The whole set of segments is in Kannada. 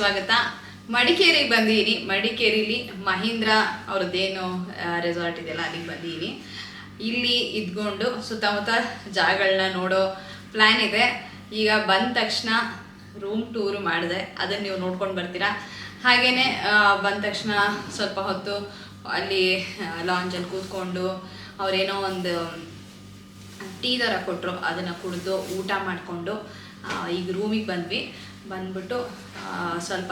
ಸ್ವಾಗತ. ಮಡಿಕೇರಿಗೆ ಬಂದಿದ್ದೀನಿ. ಮಡಿಕೇರಿಲಿ ಮಹೀಂದ್ರ ಅವ್ರದ್ದೇನು ರೆಸಾರ್ಟ್ ಇದೆಯಲ್ಲ ಅಲ್ಲಿಗೆ ಬಂದಿದ್ದೀನಿ. ಇಲ್ಲಿ ಇದ್ಕೊಂಡು ಸುತ್ತಮುತ್ತ ಜಾಗಗಳನ್ನ ನೋಡೋ ಪ್ಲ್ಯಾನ್ ಇದೆ. ಈಗ ಬಂದ ತಕ್ಷಣ ರೂಮ್ ಟೂರು ಮಾಡಿದೆ, ಅದನ್ನು ನೀವು ನೋಡ್ಕೊಂಡು ಬರ್ತೀರಾ. ಹಾಗೆಯೇ ಬಂದ ತಕ್ಷಣ ಸ್ವಲ್ಪ ಹೊತ್ತು ಅಲ್ಲಿ ಲಾಂಜಲ್ಲಿ ಕೂತ್ಕೊಂಡು ಅವರೇನೋ ಒಂದು ಟೀ ಥರ ಕೊಟ್ಟರು, ಅದನ್ನು ಕುಡಿದು ಊಟ ಮಾಡಿಕೊಂಡು ಈಗ ರೂಮಿಗೆ ಬಂದ್ಬಿಟ್ಟು ಸ್ವಲ್ಪ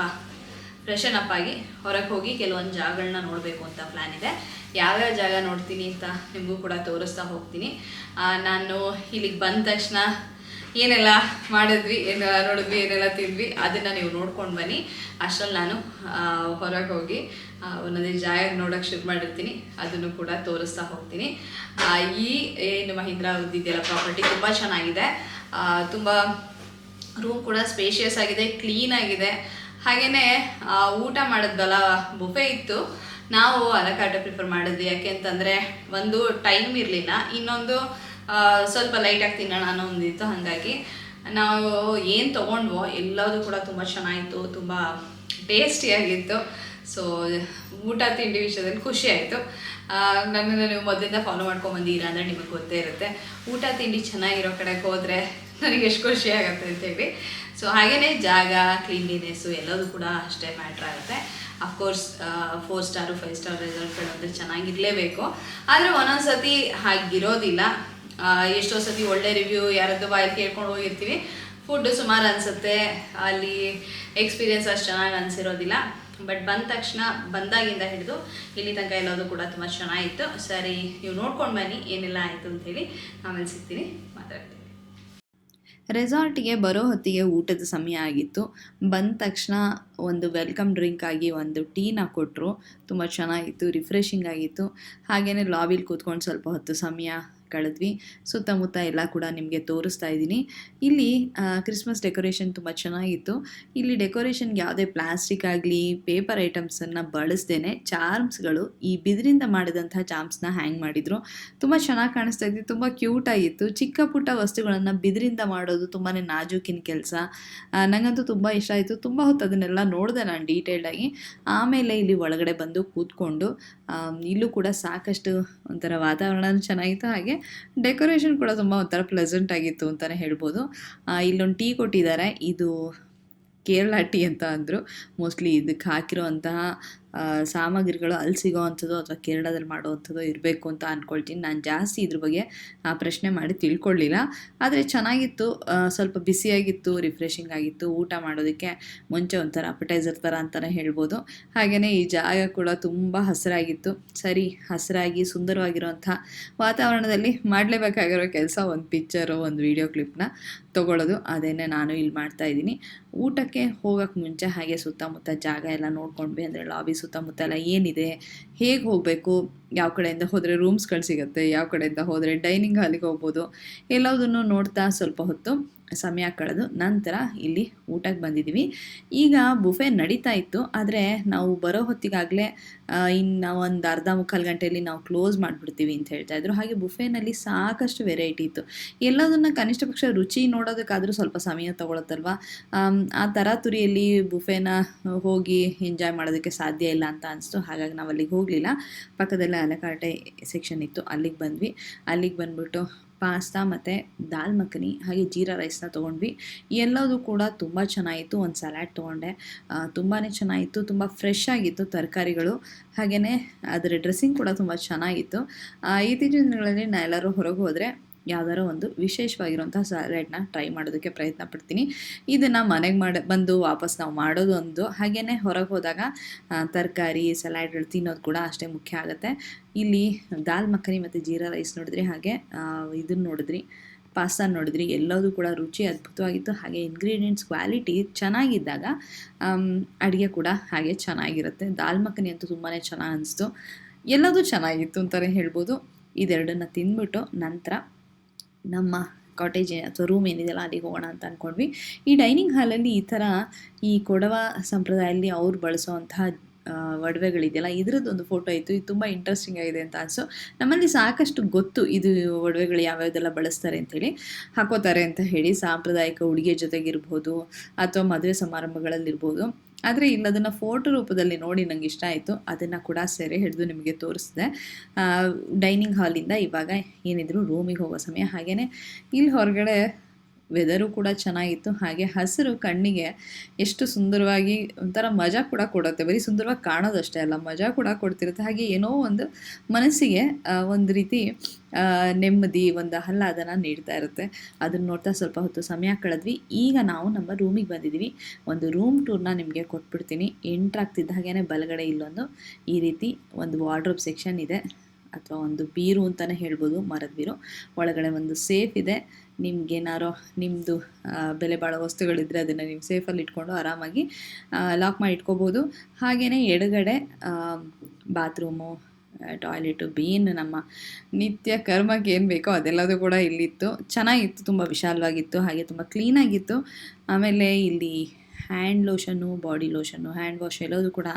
ಫ್ರೆಶನ್ ಅಪ್ ಆಗಿ ಹೊರಗೆ ಹೋಗಿ ಕೆಲವೊಂದು ಜಾಗಗಳನ್ನ ನೋಡಬೇಕು ಅಂತ ಪ್ಲ್ಯಾನ್ ಇದೆ. ಯಾವ್ಯಾವ ಜಾಗ ನೋಡ್ತೀನಿ ಅಂತ ನಿಮಗೂ ಕೂಡ ತೋರಿಸ್ತಾ ಹೋಗ್ತೀನಿ. ನಾನು ಇಲ್ಲಿಗೆ ಬಂದ ತಕ್ಷಣ ಏನೆಲ್ಲ ಮಾಡಿದ್ವಿ, ಏನೆಲ್ಲ ನೋಡಿದ್ವಿ, ಏನೆಲ್ಲ ತಿಂದ್ವಿ ಅದನ್ನು ನೀವು ನೋಡ್ಕೊಂಡು ಬನ್ನಿ. ಅಷ್ಟರಲ್ಲಿ ನಾನು ಹೊರಗೆ ಹೋಗಿ ಒಂದೊಂದೇ ಜಾಗ ನೋಡೋಕ್ಕೆ ಶುರು ಮಾಡಿರ್ತೀನಿ, ಅದನ್ನು ಕೂಡ ತೋರಿಸ್ತಾ ಹೋಗ್ತೀನಿ. ಈ ಏನು ಮಹೀಂದ್ರ ಅವ್ರದ್ದಿದೆಯಲ್ಲ ಪ್ರಾಪರ್ಟಿ ತುಂಬ ಚೆನ್ನಾಗಿದೆ. ತುಂಬ ರೂಮ್ ಕೂಡ ಸ್ಪೇಷಿಯಸ್ ಆಗಿದೆ, ಕ್ಲೀನ್ ಆಗಿದೆ. ಹಾಗೆಯೇ ಊಟ ಮಾಡಿದ್ವಲ್ಲ, ಬುಫೆ ಇತ್ತು. ನಾವು ಅಲಕಾಟ ಪ್ರಿಫರ್ ಮಾಡಿದ್ವಿ. ಯಾಕೆ ಅಂತಂದರೆ ಒಂದು ಟೈಮ್ ಇರಲಿಲ್ಲ, ಇನ್ನೊಂದು ಸ್ವಲ್ಪ ಲೈಟಾಗಿ ತಿನ್ನೋಣ ಅನ್ನೋ ಒಂದಿತ್ತು. ಹಾಗಾಗಿ ನಾವು ಏನು ತೊಗೊಂಡ್ವೋ ಎಲ್ಲದೂ ಕೂಡ ತುಂಬ ಚೆನ್ನಾಗಿತ್ತು, ತುಂಬ ಟೇಸ್ಟಿಯಾಗಿತ್ತು. ಸೊ ಊಟ ತಿಂಡಿ ವಿಷಯದಲ್ಲಿ ಖುಷಿ ಆಯಿತು. ನನ್ನನ್ನು ನೀವು ಮೊದಲಿಂದ ಫಾಲೋ ಮಾಡ್ಕೊಂಬಂದಿದ್ದೀರಾ ಅಂದರೆ ನಿಮಗೆ ಗೊತ್ತೇ ಇರುತ್ತೆ, ಊಟ ತಿಂಡಿ ಚೆನ್ನಾಗಿರೋ ಕಡೆಗೆ ಹೋದರೆ ನನಗೆ ಎಷ್ಟು ಖುಷಿ ಆಗುತ್ತೆ ಅಂತೇಳಿ. ಸೊ ಹಾಗೆಯೇ ಜಾಗ, ಕ್ಲೀನ್ಲಿನೆಸ್ಸು ಎಲ್ಲದೂ ಕೂಡ ಅಷ್ಟೇ ಮ್ಯಾಟ್ರ್ ಆಗುತ್ತೆ. ಅಫ್ಕೋರ್ಸ್ 4 ಸ್ಟಾರು 5 ಸ್ಟಾರ್ ರೆಸಾರ್ಟ್ಗಳು ಅಂದರೆ ಚೆನ್ನಾಗಿರಲೇಬೇಕು. ಆದರೆ ಒಂದೊಂದು ಸತಿ ಹಾಗಿರೋದಿಲ್ಲ. ಎಷ್ಟೋ ಸತಿ ಒಳ್ಳೆ ರಿವ್ಯೂ ಯಾರದ್ದು ಬಾಯಲ್ಲಿ ಕೇಳ್ಕೊಂಡು ಹೋಗಿರ್ತೀವಿ, ಫುಡ್ಡು ಸುಮಾರು ಅನಿಸುತ್ತೆ, ಅಲ್ಲಿ ಎಕ್ಸ್ಪೀರಿಯೆನ್ಸ್ ಅಷ್ಟು ಚೆನ್ನಾಗಿ ಅನಿಸಿರೋದಿಲ್ಲ. ಬಟ್ ಬಂದ ತಕ್ಷಣ ಬಂದಾಗಿಂದ ಹಿಡಿದು ಇಲ್ಲಿ ತನಕ ಎಲ್ಲೋದು ಕೂಡ ತುಂಬ ಚೆನ್ನಾಗಿತ್ತು. ಸರಿ, ನೀವು ನೋಡ್ಕೊಂಡು ಬನ್ನಿ ಏನೆಲ್ಲ ಆಯಿತು ಅಂಥೇಳಿ. ಆಮೇಲೆ ಸಿಗ್ತೀನಿ, ಮಾತಾಡ್ತೀನಿ. ರೆಸಾರ್ಟಿಗೆ ಬರೋ ಹೊತ್ತಿಗೆ ಊಟದ ಸಮಯ ಆಗಿತ್ತು. ಬಂದ ತಕ್ಷಣ ಒಂದು ವೆಲ್ಕಮ್ ಡ್ರಿಂಕ್ ಆಗಿ ಒಂದು ಟೀನ ಕೊಟ್ಟರು. ತುಂಬ ಚೆನ್ನಾಗಿತ್ತು, ರಿಫ್ರೆಶಿಂಗ್ ಆಗಿತ್ತು. ಹಾಗೆಯೇ ಲಾಬಿಲಿ ಕೂತ್ಕೊಂಡು ಸ್ವಲ್ಪ ಹೊತ್ತು ಸಮಯ ಕಳೆದ್ವಿ. ಸುತ್ತಮುತ್ತ ಎಲ್ಲ ಕೂಡ ನಿಮಗೆ ತೋರಿಸ್ತಾ ಇದ್ದೀನಿ. ಇಲ್ಲಿ ಕ್ರಿಸ್ಮಸ್ ಡೆಕೋರೇಷನ್ ತುಂಬ ಚೆನ್ನಾಗಿತ್ತು. ಇಲ್ಲಿ ಡೆಕೋರೇಷನ್ಗೆ ಯಾವುದೇ ಪ್ಲಾಸ್ಟಿಕ್ ಆಗಲಿ ಪೇಪರ್ ಐಟಮ್ಸನ್ನು ಬಳಸ್ದೇ ಚಾರ್ಮ್ಸ್ಗಳು, ಈ ಬಿದಿರಿಂದ ಮಾಡಿದಂಥ ಚಾರ್ಮ್ಸ್ನ ಹ್ಯಾಂಗ್ ಮಾಡಿದರು. ತುಂಬ ಚೆನ್ನಾಗಿ ಕಾಣಿಸ್ತಾ ಇತ್ತು, ತುಂಬ ಕ್ಯೂಟಾಗಿತ್ತು. ಚಿಕ್ಕ ಪುಟ್ಟ ವಸ್ತುಗಳನ್ನು ಬಿದಿರಿಂದ ಮಾಡೋದು ತುಂಬಾ ನಾಜೂಕಿನ ಕೆಲಸ. ನನಗಂತೂ ತುಂಬ ಇಷ್ಟ ಆಯಿತು. ತುಂಬ ಹೊತ್ತು ಅದನ್ನೆಲ್ಲ ನೋಡಿದೆ ನಾನು ಡೀಟೇಲ್ಡಾಗಿ. ಆಮೇಲೆ ಇಲ್ಲಿ ಒಳಗಡೆ ಬಂದು ಕೂತ್ಕೊಂಡು ಇಲ್ಲೂ ಕೂಡ ಸಾಕಷ್ಟು ಒಂಥರ ವಾತಾವರಣ ಚೆನ್ನಾಗಿತ್ತು. ಹಾಗೆ ಡೆಕೋರೇಷನ್ ಕೂಡ ತುಂಬ ಒಂಥರ ಪ್ಲೆಸೆಂಟ್ ಆಗಿತ್ತು ಅಂತಲೇ ಹೇಳ್ಬೋದು. ಇಲ್ಲೊಂದು ಟೀ ಕೊಟ್ಟಿದ್ದಾರೆ, ಇದು ಕೇರಳ ಟೀ ಅಂತ ಅಂದರು. ಮೋಸ್ಟ್ಲಿ ಇದಕ್ಕೆ ಹಾಕಿರೋವಂತಹ ಸಾಮಗ್ರಿಗಳು ಅಲ್ಲಿ ಸಿಗೋ ಅಂಥದ್ದು ಅಥವಾ ಕೇರಳದಲ್ಲಿ ಮಾಡೋವಂಥದ್ದು ಇರಬೇಕು ಅಂತ ಅಂದ್ಕೊಳ್ತೀನಿ. ನಾನು ಜಾಸ್ತಿ ಇದ್ರ ಬಗ್ಗೆ ಪ್ರಶ್ನೆ ಮಾಡಿ ತಿಳ್ಕೊಳ್ಳಿಲ್ಲ. ಆದರೆ ಚೆನ್ನಾಗಿತ್ತು, ಸ್ವಲ್ಪ ಬಿಸಿಯಾಗಿತ್ತು, ರಿಫ್ರೆಶಿಂಗ್ ಆಗಿತ್ತು. ಊಟ ಮಾಡೋದಕ್ಕೆ ಮುಂಚೆ ಒಂಥರ ಅಪಟೈಸರ್ ಥರ ಅಂತಲೇ ಹೇಳ್ಬೋದು. ಹಾಗೆಯೇ ಈ ಜಾಗ ಕೂಡ ತುಂಬ ಹಸಿರಾಗಿತ್ತು. ಸರಿ, ಹಸಿರಾಗಿ ಸುಂದರವಾಗಿರುವಂಥ ವಾತಾವರಣದಲ್ಲಿ ಮಾಡಲೇಬೇಕಾಗಿರೋ ಕೆಲಸ ಒಂದು ಪಿಕ್ಚರು, ಒಂದು ವಿಡಿಯೋ ಕ್ಲಿಪ್ನ ತೊಗೊಳ್ಳೋದು. ಅದೇನೇ ನಾನು ಇಲ್ಲಿ ಮಾಡ್ತಾಯಿದ್ದೀನಿ. ಊಟಕ್ಕೆ ಹೋಗೋಕ್ಕೆ ಮುಂಚೆ ಹಾಗೆ ಸುತ್ತಮುತ್ತ ಜಾಗ ಎಲ್ಲ ನೋಡ್ಕೊಂಡ್ವಿ. ಅಂದರೆ ಲಾಬಿ ಸುತ್ತಮುತ್ತ ಎಲ್ಲ ಏನಿದೆ, ಹೇಗೆ ಹೋಗಬೇಕು, ಯಾವ ಕಡೆಯಿಂದ ಹೋದರೆ ರೂಮ್ಸ್ಗಳು ಸಿಗುತ್ತೆ, ಯಾವ ಕಡೆಯಿಂದ ಹೋದರೆ ಡೈನಿಂಗ್ ಹಾಲಿಗೆ ಹೋಗ್ಬೋದು, ಎಲ್ಲದನ್ನು ನೋಡ್ತಾ ಸ್ವಲ್ಪ ಹೊತ್ತು ಸಮಯ ಕಳೆದು ನಂತರ ಇಲ್ಲಿ ಊಟಕ್ಕೆ ಬಂದಿದ್ದೀವಿ. ಈಗ ಬುಫೆ ನಡೀತಾ ಇತ್ತು, ಆದರೆ ನಾವು ಬರೋ ಹೊತ್ತಿಗಾಗಲೇ ಇನ್ನು ಒಂದು ಅರ್ಧ ಮುಕ್ಕಾಲು ಗಂಟೆಯಲ್ಲಿ ನಾವು ಕ್ಲೋಸ್ ಮಾಡಿಬಿಡ್ತೀವಿ ಅಂತ ಹೇಳ್ತಾಯಿದ್ರು. ಹಾಗೆ ಬುಫೆನಲ್ಲಿ ಸಾಕಷ್ಟು ವೆರೈಟಿ ಇತ್ತು. ಎಲ್ಲದನ್ನು ಕನಿಷ್ಠ ಪಕ್ಷ ರುಚಿ ನೋಡೋದಕ್ಕಾದರೂ ಸ್ವಲ್ಪ ಸಮಯ ತೊಗೊಳತ್ತಲ್ವ. ಆ ತರಾತುರಿಯಲ್ಲಿ ಬುಫೆನ ಹೋಗಿ ಎಂಜಾಯ್ ಮಾಡೋದಕ್ಕೆ ಸಾಧ್ಯ ಇಲ್ಲ ಅಂತ ಅನಿಸ್ತು. ಹಾಗಾಗಿ ನಾವು ಅಲ್ಲಿಗೆ ಹೋಗಲಿಲ್ಲ. ಪಕ್ಕದಲ್ಲೇ ಅಲಕಾಟೆ ಸೆಕ್ಷನ್ ಇತ್ತು, ಅಲ್ಲಿಗೆ ಬಂದ್ವಿ. ಅಲ್ಲಿಗೆ ಬಂದ್ಬಿಟ್ಟು ಪಾಸ್ತಾ ಮತ್ತು ದಾಲ್ ಮಖನಿ ಹಾಗೆ ಜೀರಾ ರೈಸ್ನ ತೊಗೊಂಡ್ವಿ. ಎಲ್ಲದೂ ಕೂಡ ತುಂಬ ಚೆನ್ನಾಗಿತ್ತು. ಒಂದು ಸಲಾಡ್ ತೊಗೊಂಡೆ, ತುಂಬಾ ಚೆನ್ನಾಗಿತ್ತು. ತುಂಬ ಫ್ರೆಶ್ ಆಗಿತ್ತು ತರಕಾರಿಗಳು. ಹಾಗೆಯೇ ಅದರ ಡ್ರೆಸ್ಸಿಂಗ್ ಕೂಡ ತುಂಬ ಚೆನ್ನಾಗಿತ್ತು. ಇತ್ತೀಚಿನ ದಿನಗಳಲ್ಲಿ ನಾನು ಎಲ್ಲರೂ ಹೊರಗೆ ಹೋದರೆ ಯಾವುದಾದ್ರು ಒಂದು ವಿಶೇಷವಾಗಿರುವಂಥ ಸಲಾಡ್ನ ಟ್ರೈ ಮಾಡೋದಕ್ಕೆ ಪ್ರಯತ್ನ ಪಡ್ತೀನಿ. ಇದನ್ನು ಮನೆಗೆ ಬಂದು ವಾಪಸ್ ನಾವು ಮಾಡೋದು ಒಂದು. ಹಾಗೆಯೇ ಹೊರಗೆ ಹೋದಾಗ ತರಕಾರಿ ಸಲಾಡ್ಗಳು ತಿನ್ನೋದು ಕೂಡ ಅಷ್ಟೇ ಮುಖ್ಯ ಆಗುತ್ತೆ. ಇಲ್ಲಿ ದಾಲ್ ಮಖನಿ ಮತ್ತು ಜೀರಾ ರೈಸ್ ನೋಡಿದ್ರಿ, ಹಾಗೆ ಇದನ್ನು ನೋಡಿದ್ರಿ, ಪಾಸ್ತಾ ನೋಡಿದ್ರಿ. ಎಲ್ಲದೂ ಕೂಡ ರುಚಿ ಅದ್ಭುತವಾಗಿತ್ತು. ಹಾಗೆ ಇಂಗ್ರೀಡಿಯೆಂಟ್ಸ್ ಕ್ವಾಲಿಟಿ ಚೆನ್ನಾಗಿದ್ದಾಗ ಅಡುಗೆ ಕೂಡ ಹಾಗೆ ಚೆನ್ನಾಗಿರುತ್ತೆ. ದಾಲ್ ಮಖನಿ ಅಂತೂ ತುಂಬಾ ಚೆನ್ನಾಗಿ ಅನಿಸ್ತು. ಎಲ್ಲದೂ ಚೆನ್ನಾಗಿತ್ತು ಅಂತಲೇ ಹೇಳ್ಬೋದು. ಇದೆರಡನ್ನು ತಿಂದ್ಬಿಟ್ಟು ನಂತರ ನಮ್ಮ ಕಾಟೇಜ್ ಅಥವಾ ರೂಮ್ ಏನಿದೆಯಲ್ಲ ಅಲ್ಲಿಗೆ ಹೋಗೋಣ ಅಂತ ಅಂದ್ಕೊಂಡ್ವಿ. ಈ ಡೈನಿಂಗ್ ಹಾಲಲ್ಲಿ ಈ ಥರ ಈ ಕೊಡವ ಸಂಪ್ರದಾಯದಲ್ಲಿ ಅವ್ರು ಬಳಸೋವಂತಹ ಒಡವೆಗಳಿದೆಯಲ್ಲ, ಇದರದ್ದೊಂದು ಫೋಟೋ ಇತ್ತು. ಇದು ತುಂಬ ಇಂಟ್ರೆಸ್ಟಿಂಗ್ ಆಗಿದೆ ಅಂತ ಅನಿಸು. ನಮ್ಮಲ್ಲಿ ಸಾಕಷ್ಟು ಗೊತ್ತು ಇದು ಒಡವೆಗಳು ಯಾವ್ಯಾವುದೆಲ್ಲ ಬಳಸ್ತಾರೆ ಅಂಥೇಳಿ, ಹಾಕೋತಾರೆ ಅಂತ ಹೇಳಿ. ಸಾಂಪ್ರದಾಯಿಕ ಉಡುಗೆ ಜೊತೆಗಿರ್ಬೋದು ಅಥವಾ ಮದುವೆ ಸಮಾರಂಭಗಳಲ್ಲಿರ್ಬೋದು, ಆದರೆ ಇಲ್ಲಿ ಅದನ್ನು ಫೋಟೋ ರೂಪದಲ್ಲಿ ನೋಡಿ ನನಗೆ ಇಷ್ಟ ಆಯಿತು. ಅದನ್ನು ಕೂಡ ಸೆರೆ ಹಿಡಿದು ನಿಮಗೆ ತೋರಿಸಿದೆ. ಡೈನಿಂಗ್ ಹಾಲಿಂದ ಇವಾಗ ಏನಿದ್ರು ರೂಮಿಗೆ ಹೋಗೋ ಸಮಯ. ಹಾಗೆಯೇ ಇಲ್ಲಿ ಹೊರಗಡೆ ವೆದರು ಕೂಡ ಚೆನ್ನಾಗಿತ್ತು. ಹಾಗೆ ಹಸಿರು ಕಣ್ಣಿಗೆ ಎಷ್ಟು ಸುಂದರವಾಗಿ ಒಂಥರ ಮಜಾ ಕೂಡ ಕೊಡುತ್ತೆ. ಬರೀ ಸುಂದರವಾಗಿ ಕಾಣೋದಷ್ಟೇ ಅಲ್ಲ, ಮಜಾ ಕೂಡ ಕೊಡ್ತಿರುತ್ತೆ. ಹಾಗೆ ಏನೋ ಒಂದು ಮನಸ್ಸಿಗೆ ಒಂದು ರೀತಿ ನೆಮ್ಮದಿ, ಒಂದು ಆಹ್ಲಾದನ ನೀಡ್ತಾ ಇರುತ್ತೆ. ಅದನ್ನು ನೋಡ್ತಾ ಸ್ವಲ್ಪ ಹೊತ್ತು ಸಮಯ ಕಳೆದ್ವಿ. ಈಗ ನಾವು ನಮ್ಮ ರೂಮಿಗೆ ಬಂದಿದ್ದೀವಿ. ಒಂದು ರೂಮ್ ಟೂರ್ನ ನಿಮಗೆ ಕೊಟ್ಬಿಡ್ತೀನಿ. ಎಂಟ್ರಾಗ್ತಿದ್ದ ಹಾಗೇ ಬಲಗಡೆ ಇಲ್ಲೊಂದು ಈ ರೀತಿ ಒಂದು ವಾರ್ಡ್ರೋಬ್ ಸೆಕ್ಷನ್ ಇದೆ, ಅಥವಾ ಒಂದು ಬೀರು ಅಂತಲೇ ಹೇಳ್ಬೋದು, ಮರದ ಬೀರು. ಒಳಗಡೆ ಒಂದು ಸೇಫ್ ಇದೆ. ನಿಮ್ಗೇನಾರೋ ನಿಮ್ಮದು ಬೆಲೆ ಬಾಳೋ ವಸ್ತುಗಳಿದ್ದರೆ ಅದನ್ನು ನೀವು ಸೇಫಲ್ಲಿ ಇಟ್ಕೊಂಡು ಆರಾಮಾಗಿ ಲಾಕ್ ಮಾಡಿ ಇಟ್ಕೋಬೋದು. ಹಾಗೆಯೇ ಎಡಗಡೆ ಬಾತ್ರೂಮು, ಟಾಯ್ಲೆಟು, ಬೇನ್ ನಮ್ಮ ನಿತ್ಯ ಕರ್ಮಕ್ಕೆ ಏನು ಬೇಕೋ ಅದೆಲ್ಲದೂ ಕೂಡ ಇಲ್ಲಿತ್ತು. ಚೆನ್ನಾಗಿತ್ತು, ತುಂಬ ವಿಶಾಲವಾಗಿತ್ತು, ಹಾಗೆ ತುಂಬ ಕ್ಲೀನಾಗಿತ್ತು. ಆಮೇಲೆ ಇಲ್ಲಿ hand lotion, body lotion, hand wash ಎಲ್ಲದೂ ಕೂಡ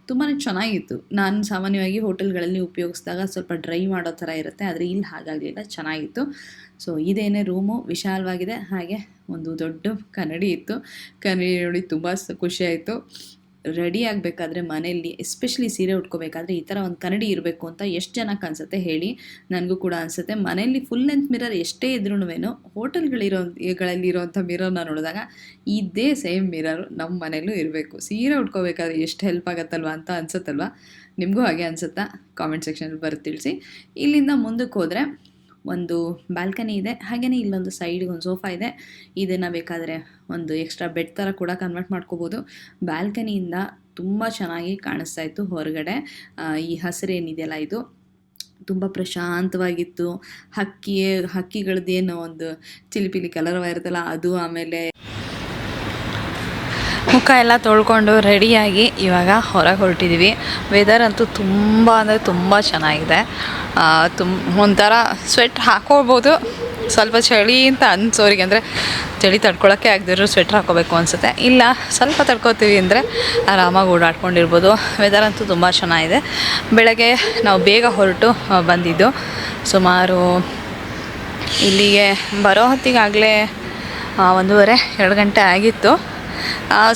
ತುಂಬಾ ಚೆನ್ನಾಗಿತ್ತು. ನಾನು ಸಾಮಾನ್ಯವಾಗಿ ಹೋಟೆಲ್ಗಳಲ್ಲಿ ಉಪಯೋಗಿಸಿದಾಗ ಸ್ವಲ್ಪ ಡ್ರೈ ಮಾಡೋ ಥರ ಇರುತ್ತೆ, ಆದರೆ ಇಲ್ಲಿ ಹಾಗಾಗಲಿಲ್ಲ, ಚೆನ್ನಾಗಿತ್ತು. ಸೊ ಇದೇನೇ ರೂಮು, ವಿಶಾಲವಾಗಿದೆ. ಹಾಗೆ ಒಂದು ದೊಡ್ಡ ಕನ್ನಡಿ ಇತ್ತು. ಕನ್ನಡಿ ನೋಡಿ ತುಂಬ ಖುಷಿಯಾಯಿತು. ರೆಡಿ ಆಗಬೇಕಾದ್ರೆ ಮನೆಯಲ್ಲಿ ಎಸ್ಪೆಷಲಿ ಸೀರೆ ಉಟ್ಕೋಬೇಕಾದ್ರೆ ಈ ಥರ ಒಂದು ಕನ್ನಡಿ ಇರಬೇಕು ಅಂತ ಎಷ್ಟು ಜನಕ್ಕೆ ಅನಿಸುತ್ತೆ ಹೇಳಿ? ನನಗೂ ಕೂಡ ಅನಿಸುತ್ತೆ. ಮನೆಯಲ್ಲಿ ಫುಲ್ ಲೆಂತ್ ಮಿರರ್ ಎಷ್ಟೇ ಇದ್ರೂ ಗಳಲ್ಲಿರೋಂಥ ಮಿರರ್ನ ನೋಡಿದಾಗ ಇದೇ ಸೇಮ್ ಮಿರರ್ ನಮ್ಮ ಮನೆಯಲ್ಲೂ ಇರಬೇಕು. ಸೀರೆ ಉಟ್ಕೋಬೇಕಾದ್ರೆ ಎಷ್ಟು ಹೆಲ್ಪ್ ಆಗುತ್ತಲ್ವ ಅಂತ ಅನಿಸುತ್ತಲ್ವ? ನಿಮಗೂ ಹಾಗೆ ಅನಿಸುತ್ತಾ? ಕಾಮೆಂಟ್ ಸೆಕ್ಷನಲ್ಲಿ ಬರೆದು ತಿಳಿಸಿ. ಇಲ್ಲಿಂದ ಮುಂದಕ್ಕೆ ಹೋದರೆ ಒಂದು ಬಾಲ್ಕನಿ ಇದೆ. ಹಾಗೆಯೇ ಇಲ್ಲೊಂದು ಸೈಡ್ಗೆ ಒಂದು ಸೋಫಾ ಇದೆ. ಇದನ್ನು ಬೇಕಾದರೆ ಒಂದು ಎಕ್ಸ್ಟ್ರಾ ಬೆಡ್ ಥರ ಕೂಡ ಕನ್ವರ್ಟ್ ಮಾಡ್ಕೋಬೋದು. ಬಾಲ್ಕನಿಯಿಂದ ತುಂಬ ಚೆನ್ನಾಗಿ ಕಾಣಿಸ್ತಾ ಇತ್ತು ಹೊರಗಡೆ. ಈ ಹಸಿರೇನಿದೆಯಲ್ಲ ಇದು ತುಂಬ ಪ್ರಶಾಂತವಾಗಿತ್ತು. ಹಕ್ಕಿಗಳದ್ದೇನೋ ಒಂದು ಚಿಲಿಪಿಲಿ ಕಲರ್ವ ಇರುತ್ತಲ್ಲ ಅದು. ಆಮೇಲೆ ಮುಖ ಎಲ್ಲ ತೊಳ್ಕೊಂಡು ರೆಡಿಯಾಗಿ ಇವಾಗ ಹೊರಗೆ ಹೊರಟಿದ್ದೀವಿ. ವೆದರ್ ಅಂತೂ ತುಂಬ ಅಂದರೆ ತುಂಬ ಚೆನ್ನಾಗಿದೆ. ಒಂಥರ ಸ್ವೆಟ್ ಹಾಕೋಬೋದು, ಸ್ವಲ್ಪ ಚಳಿ ಅಂತ ಅನ್ಸೋರಿಗೆ, ಅಂದರೆ ಚಳಿ ತಡ್ಕೊಳ್ಳೋಕ್ಕೆ ಆಗದಿರೋ ಸ್ವೆಟ್ರ್ ಹಾಕೋಬೇಕು ಅನಿಸುತ್ತೆ. ಇಲ್ಲ ಸ್ವಲ್ಪ ತಡ್ಕೋತೀವಿ ಅಂದರೆ ಆರಾಮಾಗಿ ಓಡಾಡ್ಕೊಂಡಿರ್ಬೋದು. ವೆದರ್ ಅಂತೂ ತುಂಬ ಚೆನ್ನಾಗಿದೆ. ಬೆಳಗ್ಗೆ ನಾವು ಬೇಗ ಹೊರಟು ಬಂದಿದ್ದು. ಸುಮಾರು ಇಲ್ಲಿಗೆ ಬರೋ ಹೊತ್ತಿಗಾಗಲೇ 1:30-2 ಗಂಟೆ ಆಗಿತ್ತು.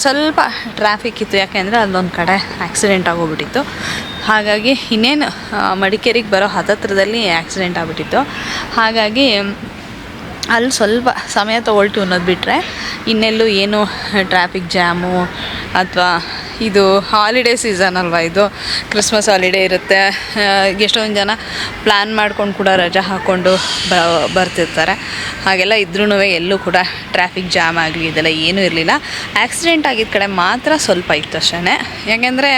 ಸ್ವಲ್ಪ ಟ್ರಾಫಿಕ್ ಇತ್ತು, ಯಾಕೆಂದರೆ ಅಲ್ಲೊಂದು ಕಡೆ ಆಕ್ಸಿಡೆಂಟ್ ಆಗೋಗ್ಬಿಟ್ಟಿತ್ತು. ಹಾಗಾಗಿ ಇನ್ನೇನು ಮಡಿಕೇರಿಗೆ ಬರೋ ಹತ್ತತ್ರದಲ್ಲಿ ಆಕ್ಸಿಡೆಂಟ್ ಆಗಿಬಿಟ್ಟಿತ್ತು. ಹಾಗಾಗಿ ಅಲ್ಲಿ ಸ್ವಲ್ಪ ಸಮಯ ತೊಗೊಳ್ತು ಅನ್ನೋದು ಬಿಟ್ಟರೆ ಇನ್ನೆಲ್ಲೂ ಏನು ಟ್ರಾಫಿಕ್ ಜಾಮು ಅಥವಾ ಇದು ಹಾಲಿಡೇ ಸೀಸನ್ ಅಲ್ವಾ, ಇದು ಕ್ರಿಸ್ಮಸ್ ಹಾಲಿಡೇ ಇರುತ್ತೆ. ಎಷ್ಟೊಂದು ಜನ ಪ್ಲ್ಯಾನ್ ಮಾಡ್ಕೊಂಡು ಕೂಡ ರಜೆ ಹಾಕ್ಕೊಂಡು ಬರ್ತಿರ್ತಾರೆ. ಹಾಗೆಲ್ಲ ಇದ್ರೂ ಎಲ್ಲೂ ಕೂಡ ಟ್ರಾಫಿಕ್ ಜಾಮ್ ಆಗಲಿ ಇದೆಲ್ಲ ಏನೂ ಇರಲಿಲ್ಲ. ಆಕ್ಸಿಡೆಂಟ್ ಆಗಿದ್ದ ಕಡೆ ಮಾತ್ರ ಸ್ವಲ್ಪ ಇತ್ತು ಅಷ್ಟೇ. ಯಾಕೆಂದರೆ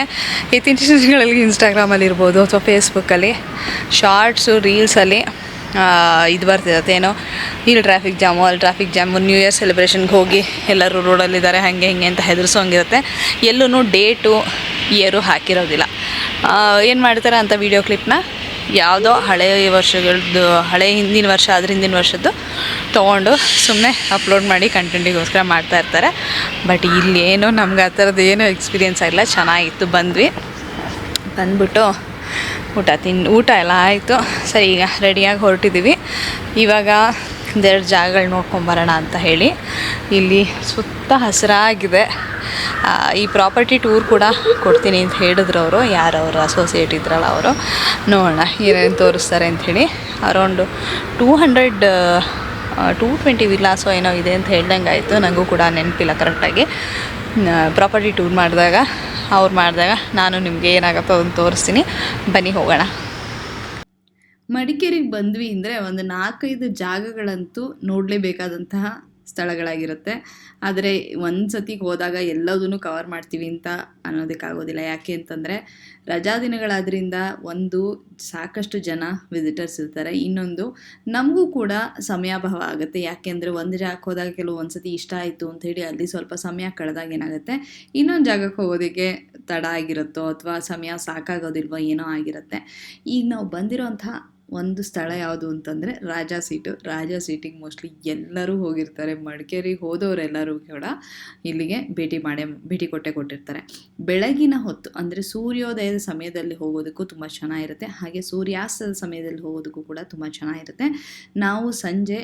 ಇತ್ತೀಚಿನ ದಿನಗಳಲ್ಲಿ ಇನ್ಸ್ಟಾಗ್ರಾಮಲ್ಲಿ ಇರ್ಬೋದು ಅಥವಾ ಫೇಸ್ಬುಕ್ಕಲ್ಲಿ ಶಾರ್ಟ್ಸು, ರೀಲ್ಸಲ್ಲಿ ಇದು ಬರ್ತಿರುತ್ತೆ, ಏನೋ ಇಲ್ಲಿ ಟ್ರಾಫಿಕ್ ಜಾಮು, ಅಲ್ಲಿ ಟ್ರಾಫಿಕ್ ಜಾಮು, ನ್ಯೂ ಇಯರ್ ಸೆಲೆಬ್ರೇಷನ್ಗೆ ಹೋಗಿ ಎಲ್ಲರೂ ರೋಡಲ್ಲಿದ್ದಾರೆ ಹಾಗೆ ಹಿಂಗೆ ಅಂತ ಹೆದರ್ಸೋಂಗಿರುತ್ತೆ. ಎಲ್ಲೂ ಡೇಟು ಇಯರು ಹಾಕಿರೋದಿಲ್ಲ. ಏನು ಮಾಡ್ತಾರೆ ಅಂತ ವೀಡಿಯೋ ಕ್ಲಿಪ್ನ ಯಾವುದೋ ಹಳೆಯ ವರ್ಷಗಳದ್ದು, ಹಿಂದಿನ ವರ್ಷ ಅದ್ರ ಹಿಂದಿನ ವರ್ಷದ್ದು ತೊಗೊಂಡು ಸುಮ್ಮನೆ ಅಪ್ಲೋಡ್ ಮಾಡಿ ಕಂಟೆಂಟಿಗೋಸ್ಕರ ಮಾಡ್ತಾಯಿರ್ತಾರೆ. ಬಟ್ ಇಲ್ಲಿ ಏನೋ ನಮ್ಗೆ ಆ ಥರದ್ದು ಏನೂ ಎಕ್ಸ್ಪೀರಿಯೆನ್ಸ್ ಆಗಿಲ್ಲ. ಚೆನ್ನಾಗಿತ್ತು. ಬಂದ್ಬಿಟ್ಟು ಊಟ ಎಲ್ಲ ಆಯಿತು. ಸರಿ, ಈಗ ರೆಡಿಯಾಗಿ ಹೊರಟಿದ್ದೀವಿ. ಇವಾಗ ಒಂದೆರಡು ಜಾಗಗಳು ನೋಡ್ಕೊಂಬರೋಣ ಅಂತ ಹೇಳಿ. ಇಲ್ಲಿ ಸುತ್ತ ಹಸಿರಾಗಿದೆ. ಈ ಪ್ರಾಪರ್ಟಿ ಟೂರ್ ಕೂಡ ಕೊಡ್ತೀನಿ ಅಂತ ಹೇಳಿದ್ರು ಅವರು, ಯಾರವರು ಅಸೋಸಿಯೇಟ್ ಇದ್ರಲ್ಲ ಅವರು. ನೋಡೋಣ ಏನೇನು ತೋರಿಸ್ತಾರೆ ಅಂಥೇಳಿ. ಅರೌಂಡ್ 220 ವಿಲ್ಲಾಸೋ ಏನೋ ಇದೆ ಅಂತ ಹೇಳ್ದಂಗೆ ಆಯಿತು. ನನಗೂ ಕೂಡ ನೆನಪಿಲ್ಲ ಕರೆಕ್ಟಾಗಿ. ಪ್ರಾಪರ್ಟಿ ಟೂರ್ ಮಾಡಿದಾಗ ನಾನು ನಿಮಗೆ ಏನಾಗುತ್ತೋ ಅದನ್ನು ತೋರಿಸ್ತೀನಿ. ಬನ್ನಿ ಹೋಗೋಣ. ಮಡಿಕೇರಿಗೆ ಬಂದ್ವಿ ಅಂದರೆ ಒಂದು 4-5 ಜಾಗಗಳಂತೂ ನೋಡಲೇಬೇಕಾದಂತಹ ಸ್ಥಳಗಳಾಗಿರುತ್ತೆ. ಆದರೆ ಒಂದು ಸತಿಗೆ ಹೋದಾಗ ಎಲ್ಲದನ್ನು ಕವರ್ ಮಾಡ್ತೀವಿ ಅಂತ ಅನ್ನೋದಕ್ಕಾಗೋದಿಲ್ಲ. ಯಾಕೆ ಅಂತಂದರೆ ರಜಾ ದಿನಗಳಾದ್ರಿಂದ ಒಂದು ಸಾಕಷ್ಟು ಜನ ವಿಸಿಟರ್ಸ್ ಇರ್ತಾರೆ, ಇನ್ನೊಂದು ನಮಗೂ ಕೂಡ ಸಮಯಾಭಾವ ಆಗುತ್ತೆ. ಯಾಕೆಂದರೆ ಒಂದು ಜಾಗಕ್ಕೆ ಹೋದಾಗ ಒಂದು ಸತಿ ಇಷ್ಟ ಆಯಿತು ಅಂಥೇಳಿ ಅಲ್ಲಿ ಸ್ವಲ್ಪ ಸಮಯ ಕಳೆದಾಗ ಏನಾಗುತ್ತೆ, ಇನ್ನೊಂದು ಜಾಗಕ್ಕೆ ಹೋಗೋದಕ್ಕೆ ತಡ ಆಗಿರುತ್ತೋ ಅಥವಾ ಸಮಯ ಸಾಕಾಗೋದಿಲ್ವೋ ಏನೋ ಆಗಿರುತ್ತೆ. ಈಗ ನಾವು ಬಂದಿರೋಂಥ ಒಂದು ಸ್ಥಳ ಯಾವುದು ಅಂತಂದರೆ ರಾಜಾ ಸೀಟಿಗೆ ಮೋಸ್ಟ್ಲಿ ಎಲ್ಲರೂ ಹೋಗಿರ್ತಾರೆ. ಮಡಿಕೇರಿಗೆ ಹೋದವರೆಲ್ಲರೂ ಕೂಡ ಇಲ್ಲಿಗೆ ಭೇಟಿ ಕೊಟ್ಟಿರ್ತಾರೆ. ಬೆಳಗಿನ ಹೊತ್ತು ಅಂದರೆ ಸೂರ್ಯೋದಯದ ಸಮಯದಲ್ಲಿ ಹೋಗೋದಕ್ಕೂ ತುಂಬ ಚೆನ್ನಾಗಿರುತ್ತೆ. ಹಾಗೆ ಸೂರ್ಯಾಸ್ತದ ಸಮಯದಲ್ಲಿ ಹೋಗೋದಕ್ಕೂ ಕೂಡ ತುಂಬ ಚೆನ್ನಾಗಿರುತ್ತೆ. ನಾವು ಸಂಜೆ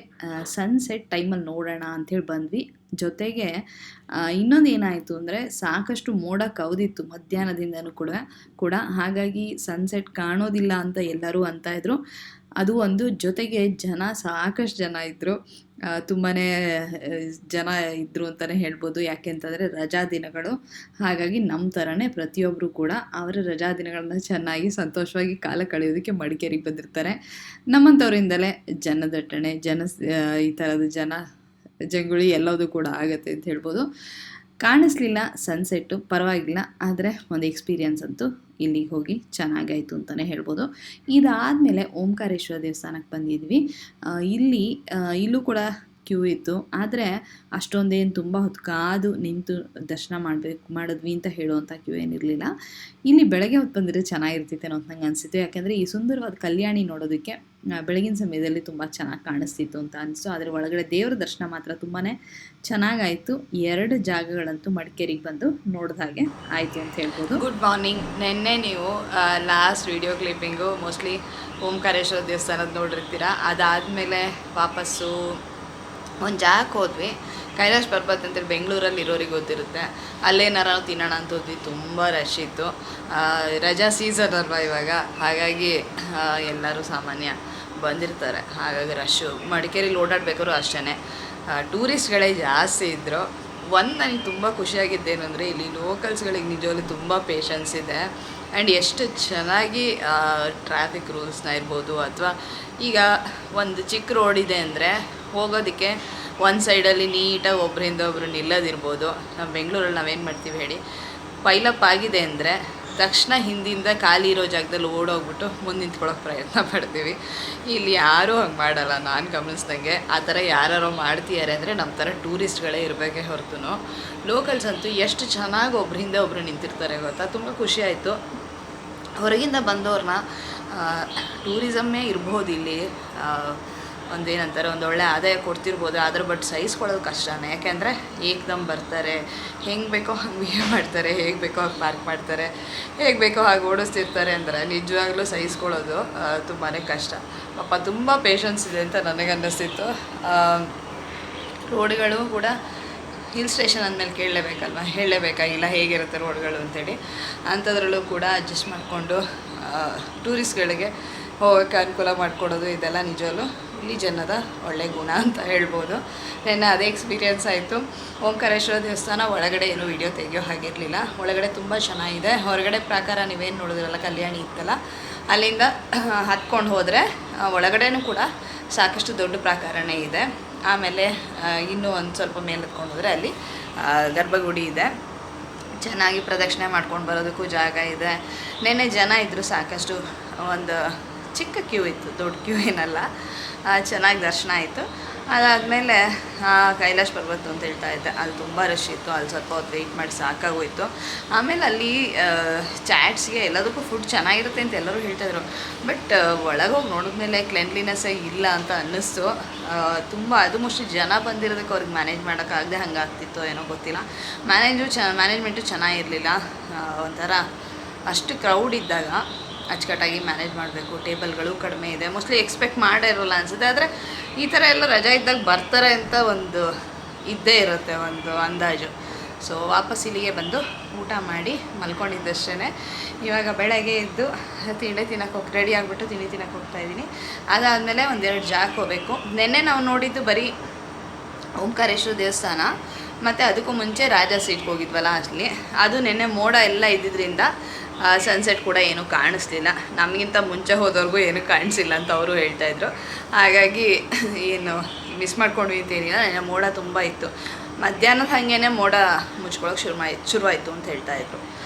ಸನ್ಸೆಟ್ ಟೈಮಲ್ಲಿ ನೋಡೋಣ ಅಂಥೇಳಿ ಬಂದ್ವಿ. ಜೊತೆಗೆ ಇನ್ನೊಂದು ಏನಾಯಿತು ಅಂದರೆ ಸಾಕಷ್ಟು ಮೋಡ ಕವಿದಿತ್ತು ಮಧ್ಯಾಹ್ನದಿಂದನೂ ಕೂಡ ಹಾಗಾಗಿ ಸನ್ಸೆಟ್ ಕಾಣೋದಿಲ್ಲ ಅಂತ ಎಲ್ಲರೂ ಅಂತಾಯಿದ್ರು. ಅದು ಒಂದು. ಜೊತೆಗೆ ಸಾಕಷ್ಟು ಜನ ಇದ್ದರು, ತುಂಬಾ ಜನ ಇದ್ದರು ಅಂತಲೇ ಹೇಳ್ಬೋದು. ಯಾಕೆಂತಂದರೆ ರಜಾ ದಿನಗಳು, ಹಾಗಾಗಿ ನಮ್ಮ ಥರನೇ ಪ್ರತಿಯೊಬ್ಬರು ಕೂಡ ಅವರ ರಜಾ ದಿನಗಳನ್ನ ಚೆನ್ನಾಗಿ ಸಂತೋಷವಾಗಿ ಕಾಲ ಕಳೆಯೋದಕ್ಕೆ ಮಡಿಕೇರಿಗೆ ಬಂದಿರ್ತಾರೆ. ನಮ್ಮಂಥವರಿಂದಲೇ ಜನದಟ್ಟಣೆ ಈ ಥರದ ಜಂಗುಳಿ ಎಲ್ಲದೂ ಕೂಡ ಆಗುತ್ತೆ ಅಂತ ಹೇಳ್ಬೋದು. ಕಾಣಿಸ್ಲಿಲ್ಲ ಸನ್ಸೆಟ್ಟು, ಪರವಾಗಿಲ್ಲ, ಆದರೆ ಒಂದು ಎಕ್ಸ್ಪೀರಿಯನ್ಸ್ ಅಂತೂ ಇಲ್ಲಿಗೆ ಹೋಗಿ ಚೆನ್ನಾಗಾಯಿತು ಅಂತಲೇ ಹೇಳ್ಬೋದು. ಇದಾದಮೇಲೆ ಓಂಕಾರೇಶ್ವರ ದೇವಸ್ಥಾನಕ್ಕೆ ಬಂದಿದ್ವಿ. ಇಲ್ಲೂ ಕೂಡ ಕ್ಯೂ ಇತ್ತು, ಆದರೆ ಅಷ್ಟೊಂದೇನು ತುಂಬ ಹೊತ್ತು ಕಾದು ನಿಂತು ದರ್ಶನ ಮಾಡಿದ್ವಿ ಅಂತ ಹೇಳುವಂಥ ಕ್ಯೂ ಏನಿರಲಿಲ್ಲ. ಇಲ್ಲಿ ಬೆಳಗ್ಗೆ ಹೊತ್ತು ಬಂದರೆ ಚೆನ್ನಾಗಿರ್ತಿತ್ತೇನೋ ಅಂತ ನಂಗೆ ಅನಿಸಿತ್ತು. ಯಾಕೆಂದರೆ ಈ ಸುಂದರವಾದ ಕಲ್ಯಾಣಿ ನೋಡೋದಕ್ಕೆ ಬೆಳಗಿನ ಸಮಯದಲ್ಲಿ ತುಂಬ ಚೆನ್ನಾಗಿ ಕಾಣಿಸ್ತಿತ್ತು ಅಂತ ಅನಿಸ್ತು. ಆದರೆ ಒಳಗಡೆ ದೇವರ ದರ್ಶನ ಮಾತ್ರ ತುಂಬಾ ಚೆನ್ನಾಗಾಯಿತು. 2 ಜಾಗಗಳಂತೂ ಮಡಿಕೇರಿಗೆ ಬಂದು ನೋಡಿದ ಹಾಗೆ ಆಯಿತು ಅಂತ ಹೇಳ್ಬೋದು. Good morning. ನಿನ್ನೆ ನೀವು last video clipping mostly Omkareshwar ದೇವಸ್ಥಾನದ ನೋಡಿರ್ತೀರ. ಅದಾದಮೇಲೆ ವಾಪಸ್ಸು ಒಂದು ಜಾಗಕ್ಕೆ ಹೋದ್ವಿ, ಕೈಲಾಶ್ ಪರ್ವತ ಅಂತೇಳಿ ಬೆಂಗಳೂರಲ್ಲಿ ಇರೋರಿಗೆ ಗೊತ್ತಿರುತ್ತೆ. ಅಲ್ಲೇನಾರ ನಾವು ತಿನ್ನೋಣ ಅಂತ ಹೋದ್ವಿ. ತುಂಬ ರಶ್ ಇತ್ತು, ರಜಾ ಸೀಸನ್ ಅಲ್ವಾ ಇವಾಗ, ಹಾಗಾಗಿ ಎಲ್ಲರೂ ಸಾಮಾನ್ಯ ಬಂದಿರ್ತಾರೆ, ಹಾಗಾಗಿ ರಶ್ಶು. ಮಡಿಕೇರಿಲಿ ಓಡಾಡಬೇಕಾದ್ರು ಅಷ್ಟೇ ಟೂರಿಸ್ಟ್ಗಳೇ ಜಾಸ್ತಿ ಇದ್ದರು. ನನಗೆ ತುಂಬ ಖುಷಿಯಾಗಿದ್ದೇನು ಅಂದರೆ ಇಲ್ಲಿ ಲೋಕಲ್ಸ್ಗಳಿಗೆ ನಿಜವಾಗ್ಲೂ ತುಂಬ ಪೇಷನ್ಸ್ ಇದೆ. ಆ್ಯಂಡ್ ಎಷ್ಟು ಚೆನ್ನಾಗಿ ಟ್ರಾಫಿಕ್ ರೂಲ್ಸ್ನ ಇರ್ಬೋದು, ಅಥವಾ ಈಗ ಒಂದು ಚಿಕ್ಕ ರೋಡ್ ಇದೆ ಅಂದರೆ ಹೋಗೋದಕ್ಕೆ ಒಂದು ಸೈಡಲ್ಲಿ ನೀಟಾಗಿ ಒಬ್ಬರಿಂದ ಒಬ್ಬರು ನಿಲ್ಲೋದಿರ್ಬೋದು. ನಮ್ಮ ಬೆಂಗಳೂರಲ್ಲಿ ನಾವೇನು ಮಾಡ್ತೀವಿ ಹೇಳಿ, ಪೈಲಪ್ ಆಗಿದೆ ಅಂದರೆ ತಕ್ಷಣ ಹಿಂದಿಂದ ಖಾಲಿ ಇರೋ ಜಾಗದಲ್ಲಿ ಓಡೋಗ್ಬಿಟ್ಟು ಮುಂದೆ ನಿಂತ್ಕೊಳ್ಳೋಕೆ ಪ್ರಯತ್ನ ಪಡ್ತೀವಿ. ಇಲ್ಲಿ ಯಾರೂ ಹಂಗೆ ಮಾಡಲ್ಲ ನಾನು ಗಮನಿಸ್ದಂಗೆ. ಆ ಥರ ಯಾರೋ ಮಾಡ್ತಿದ್ದಾರೆ ಅಂದರೆ ನಮ್ಮ ಥರ ಟೂರಿಸ್ಟ್ಗಳೇ ಇರಬೇಕೇ ಹೊರತು. ಲೋಕಲ್ಸ್ ಅಂತೂ ಎಷ್ಟು ಚೆನ್ನಾಗಿ ಒಬ್ಬರಿಂದ ಒಬ್ಬರು ನಿಂತಿರ್ತಾರೆ ಗೊತ್ತಾ. ತುಂಬ ಖುಷಿ ಆಯಿತು. ಹೊರಗಿಂದ ಬಂದವ್ರನ್ನ ಟೂರಿಸಮ್ಮೇ ಇರ್ಬೋದು ಇಲ್ಲಿ, ಒಂದೇನಂತಾರೆ ಒಂದು ಒಳ್ಳೆ ಆದಾಯ ಕೊಡ್ತಿರ್ಬೋದು, ಆದರೆ ಬಟ್ ಸಹಿಸ್ಕೊಳ್ಳೋದು ಕಷ್ಟನೇ. ಯಾಕೆಂದರೆ ಏಕ್ದಮ್ ಬರ್ತಾರೆ, ಹೆಂಗೆ ಬೇಕೋ ಹಂಗೆ ಬಿಹೇವ್ ಮಾಡ್ತಾರೆ, ಹೇಗೆ ಬೇಕೋ ಹಾಗೆ ಪಾರ್ಕ್ ಮಾಡ್ತಾರೆ, ಹೇಗೆ ಬೇಕೋ ಹಾಗೆ ಓಡಿಸ್ತಿರ್ತಾರೆ ಅಂದರೆ ನಿಜವಾಗ್ಲೂ ಸಹಿಸ್ಕೊಳ್ಳೋದು ತುಂಬಾ ಕಷ್ಟ. ಪಾಪ ತುಂಬ ಪೇಷನ್ಸ್ ಇದೆ ಅಂತ ನನಗೆ ಅನ್ನಿಸ್ತಿತ್ತು. ರೋಡ್ಗಳು ಕೂಡ ಹಿಲ್ ಸ್ಟೇಷನ್ ಅಂದಮೇಲೆ ಹೇಳಲೇಬೇಕಾಗಿಲ್ಲ ಹೇಗಿರುತ್ತೆ ರೋಡ್ಗಳು ಅಂತೇಳಿ. ಅಂಥದ್ರಲ್ಲೂ ಕೂಡ ಅಡ್ಜಸ್ಟ್ ಮಾಡಿಕೊಂಡು ಟೂರಿಸ್ಟ್ಗಳಿಗೆ ಹೋಗೋಕ್ಕೆ ಅನುಕೂಲ ಮಾಡಿಕೊಡೋದು, ಇದೆಲ್ಲ ನಿಜವಲ್ಲೂ ಇಲ್ಲಿ ಜನದ ಒಳ್ಳೆ ಗುಣ ಅಂತ ಹೇಳ್ಬೋದು. ನನ್ನ ಅದೇ ಎಕ್ಸ್ಪೀರಿಯೆನ್ಸ್ ಆಯಿತು. ಓಂಕಾರೇಶ್ವರ ದೇವಸ್ಥಾನ ಒಳಗಡೆ ಏನೂ ವಿಡಿಯೋ ತೆಗಿಯೋ ಹಾಗಿರಲಿಲ್ಲ. ಒಳಗಡೆ ತುಂಬ ಚೆನ್ನಾಗಿದೆ. ಹೊರಗಡೆ ಪ್ರಾಕಾರ ನೀವೇನು ನೋಡಿದ್ರಲ್ಲ ಕಲ್ಯಾಣಿ ಇತ್ತಲ್ಲ, ಅಲ್ಲಿಂದ ಹತ್ಕೊಂಡು ಹೋದರೆ ಒಳಗಡೆನೂ ಕೂಡ ಸಾಕಷ್ಟು ದೊಡ್ಡ ಪ್ರಾಕಾರನೇ ಇದೆ. ಆಮೇಲೆ ಇನ್ನೂ ಒಂದು ಸ್ವಲ್ಪ ಮೇಲೆ ಹತ್ಕೊಂಡು ಹೋದರೆ ಅಲ್ಲಿ ಗರ್ಭಗುಡಿ ಇದೆ. ಚೆನ್ನಾಗಿ ಪ್ರದಕ್ಷಿಣೆ ಮಾಡ್ಕೊಂಡು ಬರೋದಕ್ಕೂ ಜಾಗ ಇದೆ. ನೆನ್ನೆ ಜನ ಇದ್ದರು ಸಾಕಷ್ಟು, ಒಂದು ಚಿಕ್ಕ ಕ್ಯೂ ಇತ್ತು, ದೊಡ್ಡ ಕ್ಯೂ ಏನಲ್ಲ. ಚೆನ್ನಾಗಿ ದರ್ಶನ ಆಯಿತು. ಅದಾದಮೇಲೆ ಕೈಲಾಶ್ ಪರ್ವತ ಅಂತ ಹೇಳ್ತಾ ಇದ್ದೆ, ಅಲ್ಲಿ ತುಂಬ ರಶ್ ಇತ್ತು. ಅಲ್ಲಿ ಸ್ವಲ್ಪ ಹೊತ್ತು ವೆಯ್ಟ್ ಮಾಡಿ ಸಾಕಾಗೋಯಿತು. ಆಮೇಲೆ ಅಲ್ಲಿ ಚಾಟ್ಸ್ಗೆ ಎಲ್ಲದಕ್ಕೂ ಫುಡ್ ಚೆನ್ನಾಗಿರುತ್ತೆ ಅಂತ ಎಲ್ಲರೂ ಹೇಳ್ತಾಯಿದ್ರು. ಬಟ್ ಒಳಗೋಗಿ ನೋಡಿದ್ಮೇಲೆ ಕ್ಲೆನ್ಲಿನೆಸ್ಸೇ ಇಲ್ಲ ಅಂತ ಅನ್ನಿಸ್ತು. ತುಂಬ ಅದು ಮೋಸ್ಟ್ಲಿ ಜನ ಬಂದಿರೋದಕ್ಕೆ ಅವ್ರಿಗೆ ಮ್ಯಾನೇಜ್ ಮಾಡೋಕ್ಕಾಗದೆ ಹಂಗಾಗ್ತಿತ್ತು ಏನೋ ಗೊತ್ತಿಲ್ಲ. ಮ್ಯಾನೇಜ್ಮೆಂಟು ಚೆನ್ನಾಗಿರಲಿಲ್ಲ. ಒಂಥರ ಅಷ್ಟು ಕ್ರೌಡ್ ಇದ್ದಾಗ ಅಚ್ಚುಕಟ್ಟಾಗಿ ಮ್ಯಾನೇಜ್ ಮಾಡಬೇಕು. ಟೇಬಲ್ಗಳು ಕಡಿಮೆ ಇದೆ, ಮೋಸ್ಟ್ಲಿ ಎಕ್ಸ್ಪೆಕ್ಟ್ ಮಾಡೇ ಇರೋಲ್ಲ ಅನಿಸುತ್ತೆ. ಆದರೆ ಈ ಥರ ಎಲ್ಲ ರಜಾ ಇದ್ದಾಗ ಬರ್ತಾರೆ ಅಂತ ಒಂದು ಇದ್ದೇ ಇರುತ್ತೆ, ಒಂದು ಅಂದಾಜು. ಸೊ ವಾಪಸ್ ಇಲ್ಲಿಗೆ ಬಂದು ಊಟ ಮಾಡಿ ಮಲ್ಕೊಂಡಿದ್ದಷ್ಟೇ. ಇವಾಗ ಬೆಳಗ್ಗೆ ಎದ್ದು ತಿಂಡಿ ತಿನ್ನೋಕೆ ರೆಡಿ ಆಗಿಬಿಟ್ಟು ತಿಂಡಿ ತಿನ್ನೋಕೆ ಹೋಗ್ತಾಯಿದ್ದೀನಿ. ಅದಾದಮೇಲೆ 1-2 ಜಾಗಕ್ಕೆ ಹೋಗಬೇಕು. ನೆನ್ನೆ ನಾವು ನೋಡಿದ್ದು ಬರೀ ಓಂಕಾರೇಶ್ವರ ದೇವಸ್ಥಾನ, ಮತ್ತು ಅದಕ್ಕೂ ಮುಂಚೆ ರಾಜಾ ಸೀಟ್ಗೆ ಹೋಗಿದ್ವಲ್ಲ ಅಲ್ಲಿ. ಅದು ನೆನ್ನೆ ಮೋಡ ಎಲ್ಲ ಇದ್ದಿದ್ದರಿಂದ ಸನ್ಸೆಟ್ ಕೂಡ ಏನೂ ಕಾಣಿಸ್ಲಿಲ್ಲ. ನಮಗಿಂತ ಮುಂಚೆ ಹೋದವ್ರಿಗೂ ಏನೂ ಕಾಣಿಸಿಲ್ಲ ಅಂತ ಅವರು ಹೇಳ್ತಾಯಿದ್ರು. ಹಾಗಾಗಿ ಏನು ಮಿಸ್ ಮಾಡ್ಕೊಂಡ್ವಿ ಅಂತೇನಿಲ್ಲ. ನೆನ್ನೆ ಮೋಡ ತುಂಬ ಇತ್ತು. ಮಧ್ಯಾಹ್ನದ ಹಾಗೇ ಮೋಡ ಮುಚ್ಕೊಳ್ಳೋಕೆ ಶುರುವಾಯಿತು ಅಂತ ಹೇಳ್ತಾಯಿದ್ರು.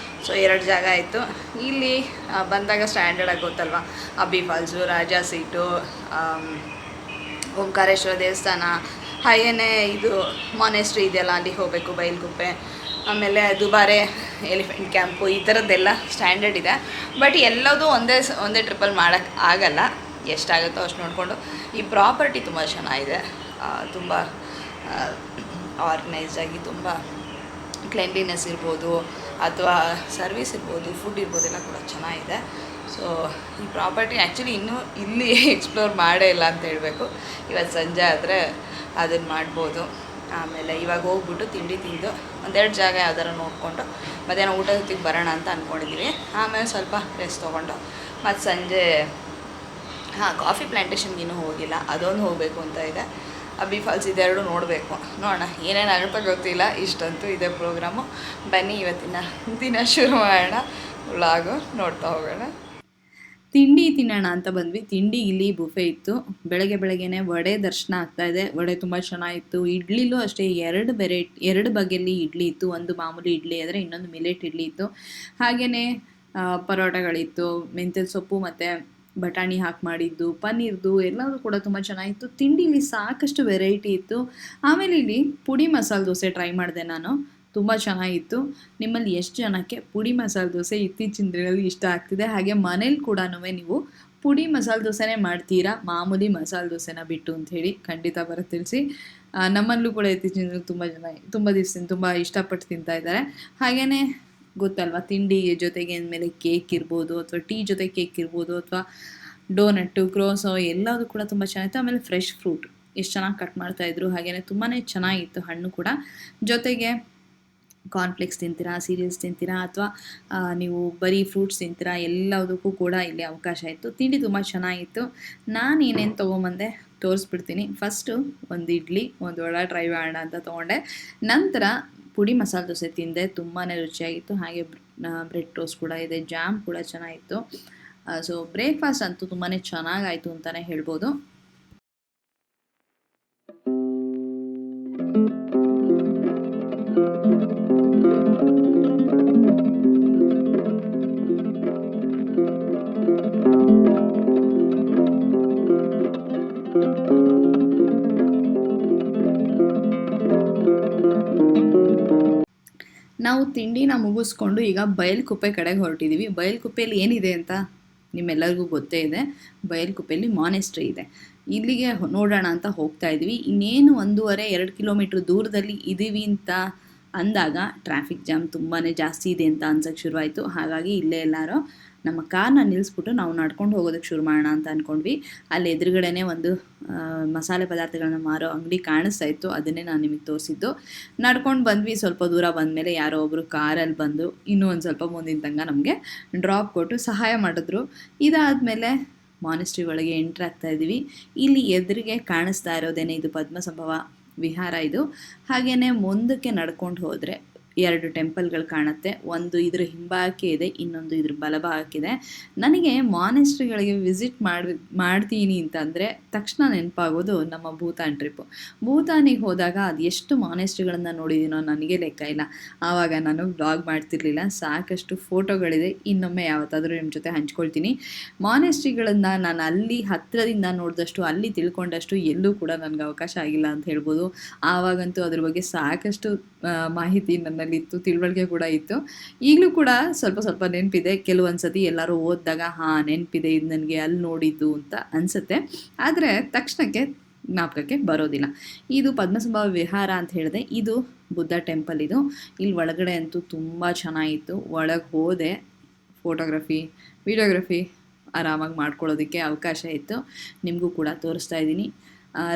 ಸೊ 2 ಜಾಗ ಆಯಿತು. ಇಲ್ಲಿ ಬಂದಾಗ ಸ್ಟ್ಯಾಂಡರ್ಡಾಗಿ ಗೊತ್ತಲ್ವ, ಅಬ್ಬಿ ಫಾಲ್ಸು, ರಾಜಾ ಸೀಟು, ಓಂಕಾರೇಶ್ವರ ದೇವಸ್ಥಾನ, ಹಾಗೇ ಇದು ಮಾನೆಸ್ಟ್ರಿ ಇದೆಯಲ್ಲ ಅಲ್ಲಿಗೆ ಹೋಗಬೇಕು, ಬೈಲ್ಗುಪ್ಪೆ, ಆಮೇಲೆ ದುಬಾರೆ, ಎಲಿಫೆಂಟ್ ಕ್ಯಾಂಪು, ಈ ಥರದ್ದೆಲ್ಲ ಸ್ಟ್ಯಾಂಡರ್ಡ್ ಇದೆ. ಬಟ್ ಎಲ್ಲದೂ ಒಂದೇ ಟ್ರಿಪ್ಪಲ್ಲಿ ಮಾಡೋಕ್ಕೆ ಆಗಲ್ಲ. ಎಷ್ಟಾಗುತ್ತೋ ಅಷ್ಟು ನೋಡಿಕೊಂಡು. ಈ ಪ್ರಾಪರ್ಟಿ ತುಂಬ ಚೆನ್ನಾಗಿದೆ, ತುಂಬ ಆರ್ಗನೈಸ್ಡ್ ಆಗಿ, ತುಂಬ ಕ್ಲೆನ್ಲಿನೆಸ್ ಇರ್ಬೋದು, ಅಥವಾ ಸರ್ವಿಸ್ ಇರ್ಬೋದು, ಫುಡ್ ಇರ್ಬೋದು, ಎಲ್ಲ ಕೂಡ ಚೆನ್ನಾಗಿದೆ. ಸೊ ಈ ಪ್ರಾಪರ್ಟಿ ಆ್ಯಕ್ಚುಲಿ ಇನ್ನೂ ಇಲ್ಲಿ ಎಕ್ಸ್ಪ್ಲೋರ್ ಮಾಡೇ ಇಲ್ಲ ಅಂತ ಹೇಳಬೇಕು. ಇವತ್ತು ಸಂಜೆ ಆದರೆ ಅದನ್ನು ಮಾಡ್ಬೋದು. ಆಮೇಲೆ ಇವಾಗ ಹೋಗ್ಬಿಟ್ಟು ತಿಂಡಿ ತಿಂದು ಒಂದೆರಡು ಜಾಗ ಯಾವ್ದಾರು ನೋಡಿಕೊಂಡು ಮಧ್ಯಾಹ್ನ ಊಟದ ಹೊತ್ತಿಗೆ ಬರೋಣ ಅಂತ ಅಂದ್ಕೊಂಡಿದ್ದೀವಿ. ಆಮೇಲೆ ಸ್ವಲ್ಪ ರೆಸ್ಟ್ ತೊಗೊಂಡು ಮತ್ತು ಸಂಜೆ ಕಾಫಿ ಪ್ಲ್ಯಾಂಟೇಷನ್ಗೆ ಇನ್ನೂ ಹೋಗಿಲ್ಲ, ಅದೊಂದು ಹೋಗಬೇಕು ಅಂತ ಇದೆ. ಅಬ್ಬಿ ಫಾಲ್ಸ್ ಇದೆರಡು ನೋಡಬೇಕು, ನೋಡೋಣ ಏನೇನಾಗುತ್ತೋ ಗೊತ್ತಿಲ್ಲ. ಇಷ್ಟಂತೂ ಇದೆ ಪ್ರೋಗ್ರಾಮು. ಬನ್ನಿ ಇವತ್ತಿನ ದಿನ ಶುರು ಮಾಡೋಣ, ವ್ಲಾಗು ನೋಡ್ತಾ ಹೋಗೋಣ. ತಿಂಡಿ ತಿನ್ನೋಣ ಅಂತ ಬಂದ್ವಿ. ತಿಂಡಿ ಇಲ್ಲಿ ಬುಫೆ ಇತ್ತು. ಬೆಳಗ್ಗೆನೇ ವಡೆ ದರ್ಶನ ಆಗ್ತಾಯಿದೆ. ವಡೆ ತುಂಬ ಚೆನ್ನಾಗಿತ್ತು. ಇಡ್ಲಿಲೂ ಅಷ್ಟೇ ಎರಡು ಬಗೆಯಲ್ಲಿ ಇಡ್ಲಿ ಇತ್ತು. ಒಂದು ಮಾಮೂಲಿ ಇಡ್ಲಿ ಆದರೆ ಇನ್ನೊಂದು ಮಿಲೆಟ್ ಇಡ್ಲಿ ಇತ್ತು. ಹಾಗೆಯೇ ಪರೋಟಗಳಿತ್ತು, ಮೆಂತ್ಯದ ಸೊಪ್ಪು ಮತ್ತು ಬಟಾಣಿ ಹಾಕಿ ಮಾಡಿದ್ದು, ಪನ್ನೀರ್ದು ಎಲ್ಲವೂ ಕೂಡ ತುಂಬ ಚೆನ್ನಾಗಿತ್ತು. ತಿಂಡಿಲಿ ಸಾಕಷ್ಟು ವೆರೈಟಿ ಇತ್ತು. ಆಮೇಲೆ ಇಲ್ಲಿ ಪುಡಿ ಮಸಾಲೆ ದೋಸೆ ಟ್ರೈ ಮಾಡಿದೆ ನಾನು, ತುಂಬ ಚೆನ್ನಾಗಿತ್ತು. ನಿಮ್ಮಲ್ಲಿ ಎಷ್ಟು ಜನಕ್ಕೆ ಪುಡಿ ಮಸಾಲೆ ದೋಸೆ ಇತ್ತೀಚಿನ ದಿನದಲ್ಲಿ ಇಷ್ಟ ಆಗ್ತಿದೆ? ಹಾಗೆ ಮನೇಲಿ ಕೂಡ ನೀವು ಪುಡಿ ಮಸಾಲೆ ದೋಸೆನೇ ಮಾಡ್ತೀರಾ, ಮಾಮೂಲಿ ಮಸಾಲೆ ದೋಸೆನ ಬಿಟ್ಟು ಅಂಥೇಳಿ ಖಂಡಿತ ಬರೋ ತಿಳಿಸಿ. ನಮ್ಮಲ್ಲೂ ಕೂಡ ಇತ್ತೀಚಿನ ತುಂಬ ದಿವಸದಿಂದ ತುಂಬ ಇಷ್ಟಪಟ್ಟು ತಿಂತಾ ಇದ್ದಾರೆ. ಹಾಗೆಯೇ ಗೊತ್ತಲ್ವ, ತಿಂಡಿ ಜೊತೆಗೆ ಅಂದಮೇಲೆ ಕೇಕ್ ಇರ್ಬೋದು, ಅಥವಾ ಟೀ ಜೊತೆ ಕೇಕ್ ಇರ್ಬೋದು, ಅಥವಾ ಡೋನಟ್ಟು, ಕ್ರೋಸೋ ಎಲ್ಲದೂ ಕೂಡ ತುಂಬ ಚೆನ್ನಾಗಿತ್ತು. ಆಮೇಲೆ ಫ್ರೆಶ್ ಫ್ರೂಟ್ ಎಷ್ಟು ಚೆನ್ನಾಗಿ ಕಟ್ ಮಾಡ್ತಾಯಿದ್ರು. ಹಾಗೆಯೇ ತುಂಬಾ ಚೆನ್ನಾಗಿತ್ತು ಹಣ್ಣು ಕೂಡ. ಜೊತೆಗೆ ಕಾರ್ನ್ಫ್ಲೇಕ್ಸ್ ತಿಂತೀರಾ, ಸೀರಿಯಲ್ಸ್ ತಿಂತೀರಾ, ಅಥವಾ ನೀವು ಬರೀ ಫ್ರೂಟ್ಸ್ ತಿಂತೀರಾ, ಎಲ್ಲದಕ್ಕೂ ಕೂಡ ಇಲ್ಲಿ ಅವಕಾಶ ಇತ್ತು. ತಿಂಡಿ ತುಂಬ ಚೆನ್ನಾಗಿತ್ತು. ನಾನು ಏನೇನು ತೊಗೊಂಬಂದೆ ತೋರಿಸ್ಬಿಡ್ತೀನಿ. ಫಸ್ಟು ಒಂದು ಇಡ್ಲಿ, ಒಂದು ವಡೆ ಟ್ರೈ ಮಾಡೋಣ ಅಂತ ತೊಗೊಂಡೆ. ನಂತರ ಪುಡಿ ಮಸಾಲೆ ದೋಸೆ ತಿಂದೆ, ತುಂಬಾ ರುಚಿಯಾಗಿತ್ತು. ಹಾಗೆ ಬ್ರೆಡ್ ಟೋಸ್ಟ್ ಕೂಡ ಇದೆ, ಜಾಮ್ ಕೂಡ ಚೆನ್ನಾಗಿತ್ತು. ಸೊ ಬ್ರೇಕ್ಫಾಸ್ಟ್ ಅಂತೂ ತುಂಬಾ ಚೆನ್ನಾಗಾಯಿತು ಅಂತಲೇ ಹೇಳ್ಬೋದು. ನಾವು ತಿಂಡಿನ ಮುಗಿಸ್ಕೊಂಡು ಈಗ ಬಯಲುಕುಪ್ಪೆ ಕಡೆಗೆ ಹೊರಟಿದ್ದೀವಿ. ಬಯಲುಕುಪ್ಪೆಯಲ್ಲಿ ಏನಿದೆ ಅಂತ ನಿಮ್ಮೆಲ್ಲರಿಗೂ ಗೊತ್ತೇ ಇದೆ. ಬಯಲುಕುಪ್ಪೆಯಲ್ಲಿ ಮಾನೆಸ್ಟ್ರಿ ಇದೆ. ಇಲ್ಲಿಗೆ ನೋಡೋಣ ಅಂತ ಹೋಗ್ತಾ ಇದ್ವಿ. ಇನ್ನೇನು 1.5-2 ಕಿಲೋಮೀಟ್ರ್ ದೂರದಲ್ಲಿ ಇದ್ದೀವಿ ಅಂತ ಅಂದಾಗ ಟ್ರಾಫಿಕ್ ಜಾಮ್ ತುಂಬಾ ಜಾಸ್ತಿ ಇದೆ ಅಂತ ಅನ್ಸೋಕ್ಕೆ ಶುರುವಾಯಿತು. ಹಾಗಾಗಿ ಇಲ್ಲೇ ಎಲ್ಲರೂ ನಮ್ಮ ಕಾರ್ನ ನಿಲ್ಲಿಸ್ಬಿಟ್ಟು ನಾವು ನಡ್ಕೊಂಡು ಹೋಗೋದಕ್ಕೆ ಶುರು ಮಾಡೋಣ ಅಂತ ಅಂದ್ಕೊಂಡ್ವಿ. ಅಲ್ಲಿ ಎದುರುಗಡೆನೇ ಒಂದು ಮಸಾಲೆ ಪದಾರ್ಥಗಳನ್ನ ಮಾರೋ ಅಂಗಡಿ ಕಾಣಿಸ್ತಾ ಇತ್ತು, ಅದನ್ನೇ ನಾನು ನಿಮಗೆ ತೋರಿಸಿದ್ದು. ನಡ್ಕೊಂಡು ಬಂದ್ವಿ. ಸ್ವಲ್ಪ ದೂರ ಬಂದಮೇಲೆ ಯಾರೋ ಒಬ್ಬರು ಕಾರಲ್ಲಿ ಬಂದು ಇನ್ನೂ ಒಂದು ಸ್ವಲ್ಪ ಮುಂದಿನ ತನಕ ನಮಗೆ ಡ್ರಾಪ್ ಕೊಟ್ಟು ಸಹಾಯ ಮಾಡಿದ್ರು. ಇದಾದಮೇಲೆ ಮಾನೆಸ್ಟ್ರಿ ಒಳಗೆ ಎಂಟ್ರ್ ಆಗ್ತಾ ಇದ್ದೀವಿ. ಇಲ್ಲಿ ಎದುರಿಗೆ ಕಾಣಿಸ್ತಾ ಇರೋದೇನೆ ಇದು ಪದ್ಮಸಂಭವ ವಿಹಾರ ಇದು. ಹಾಗೆಯೇ ಮುಂದಕ್ಕೆ ನಡ್ಕೊಂಡು ಹೋದರೆ 2 ಟೆಂಪಲ್ಗಳು ಕಾಣುತ್ತೆ. ಒಂದು ಇದ್ರ ಹಿಂಭಾಗಕ್ಕೆ ಇದೆ, ಇನ್ನೊಂದು ಇದ್ರ ಬಲಭಾಗಕ್ಕಿದೆ. ನನಗೆ ಮಾನೆಸ್ಟ್ರಿಗಳಿಗೆ ವಿಸಿಟ್ ಮಾಡ್ತೀನಿ ಅಂತಂದರೆ ತಕ್ಷಣ ನೆನಪಾಗೋದು ನಮ್ಮ ಭೂತಾನ್ ಟ್ರಿಪ್ಪು. ಭೂತಾನಿಗೆ ಹೋದಾಗ ಅದು ಎಷ್ಟು ಮಾನೆಸ್ಟ್ರಿಗಳನ್ನು ನೋಡಿದ್ದೀನೋ ನನಗೆ ಲೆಕ್ಕ ಇಲ್ಲ. ಆವಾಗ ನಾನು ವ್ಲಾಗ್ ಮಾಡ್ತಿರ್ಲಿಲ್ಲ. ಸಾಕಷ್ಟು ಫೋಟೋಗಳಿದೆ, ಇನ್ನೊಮ್ಮೆ ಯಾವತ್ತಾದರೂ ನಿಮ್ಮ ಜೊತೆ ಹಂಚ್ಕೊಳ್ತೀನಿ. ಮಾನೆಸ್ಟ್ರಿಗಳನ್ನು ನಾನು ಅಲ್ಲಿ ಹತ್ತಿರದಿಂದ ನೋಡಿದಷ್ಟು, ಅಲ್ಲಿ ತಿಳ್ಕೊಂಡಷ್ಟು ಎಲ್ಲೂ ಕೂಡ ನನಗೆ ಅವಕಾಶ ಆಗಿಲ್ಲ ಅಂತ ಹೇಳ್ಬೋದು. ಆವಾಗಂತೂ ಅದ್ರ ಬಗ್ಗೆ ಸಾಕಷ್ಟು ಮಾಹಿತಿ ನನ್ನಲ್ಲಿತ್ತು, ತಿಳುವಳಿಕೆ ಕೂಡ ಇತ್ತು. ಈಗಲೂ ಕೂಡ ಸ್ವಲ್ಪ ನೆನಪಿದೆ. ಕೆಲವೊಂದು ಸತಿ ಎಲ್ಲರೂ ಓದಿದಾಗ ನೆನಪಿದೆ, ಇದು ನನಗೆ ಅಲ್ಲಿ ನೋಡಿದ್ದು ಅಂತ ಅನಿಸುತ್ತೆ. ಆದರೆ ತಕ್ಷಣಕ್ಕೆ ಜ್ಞಾಪಕಕ್ಕೆ ಬರೋದಿಲ್ಲ. ಇದು ಪದ್ಮಸಂಭವ ವಿಹಾರ ಅಂತ ಹೇಳಿದೆ. ಇದು ಬುದ್ಧ ಟೆಂಪಲ್ ಇದು. ಇಲ್ಲಿ ಒಳಗಡೆ ಅಂತೂ ತುಂಬ ಚೆನ್ನಾಗಿತ್ತು. ಒಳಗೆ ಹೋದೆ, ಫೋಟೋಗ್ರಫಿ, ವಿಡಿಯೋಗ್ರಫಿ ಆರಾಮಾಗಿ ಮಾಡ್ಕೊಳ್ಳೋದಕ್ಕೆ ಅವಕಾಶ ಇತ್ತು. ನಿಮಗೂ ಕೂಡ ತೋರಿಸ್ತಾ ಇದ್ದೀನಿ.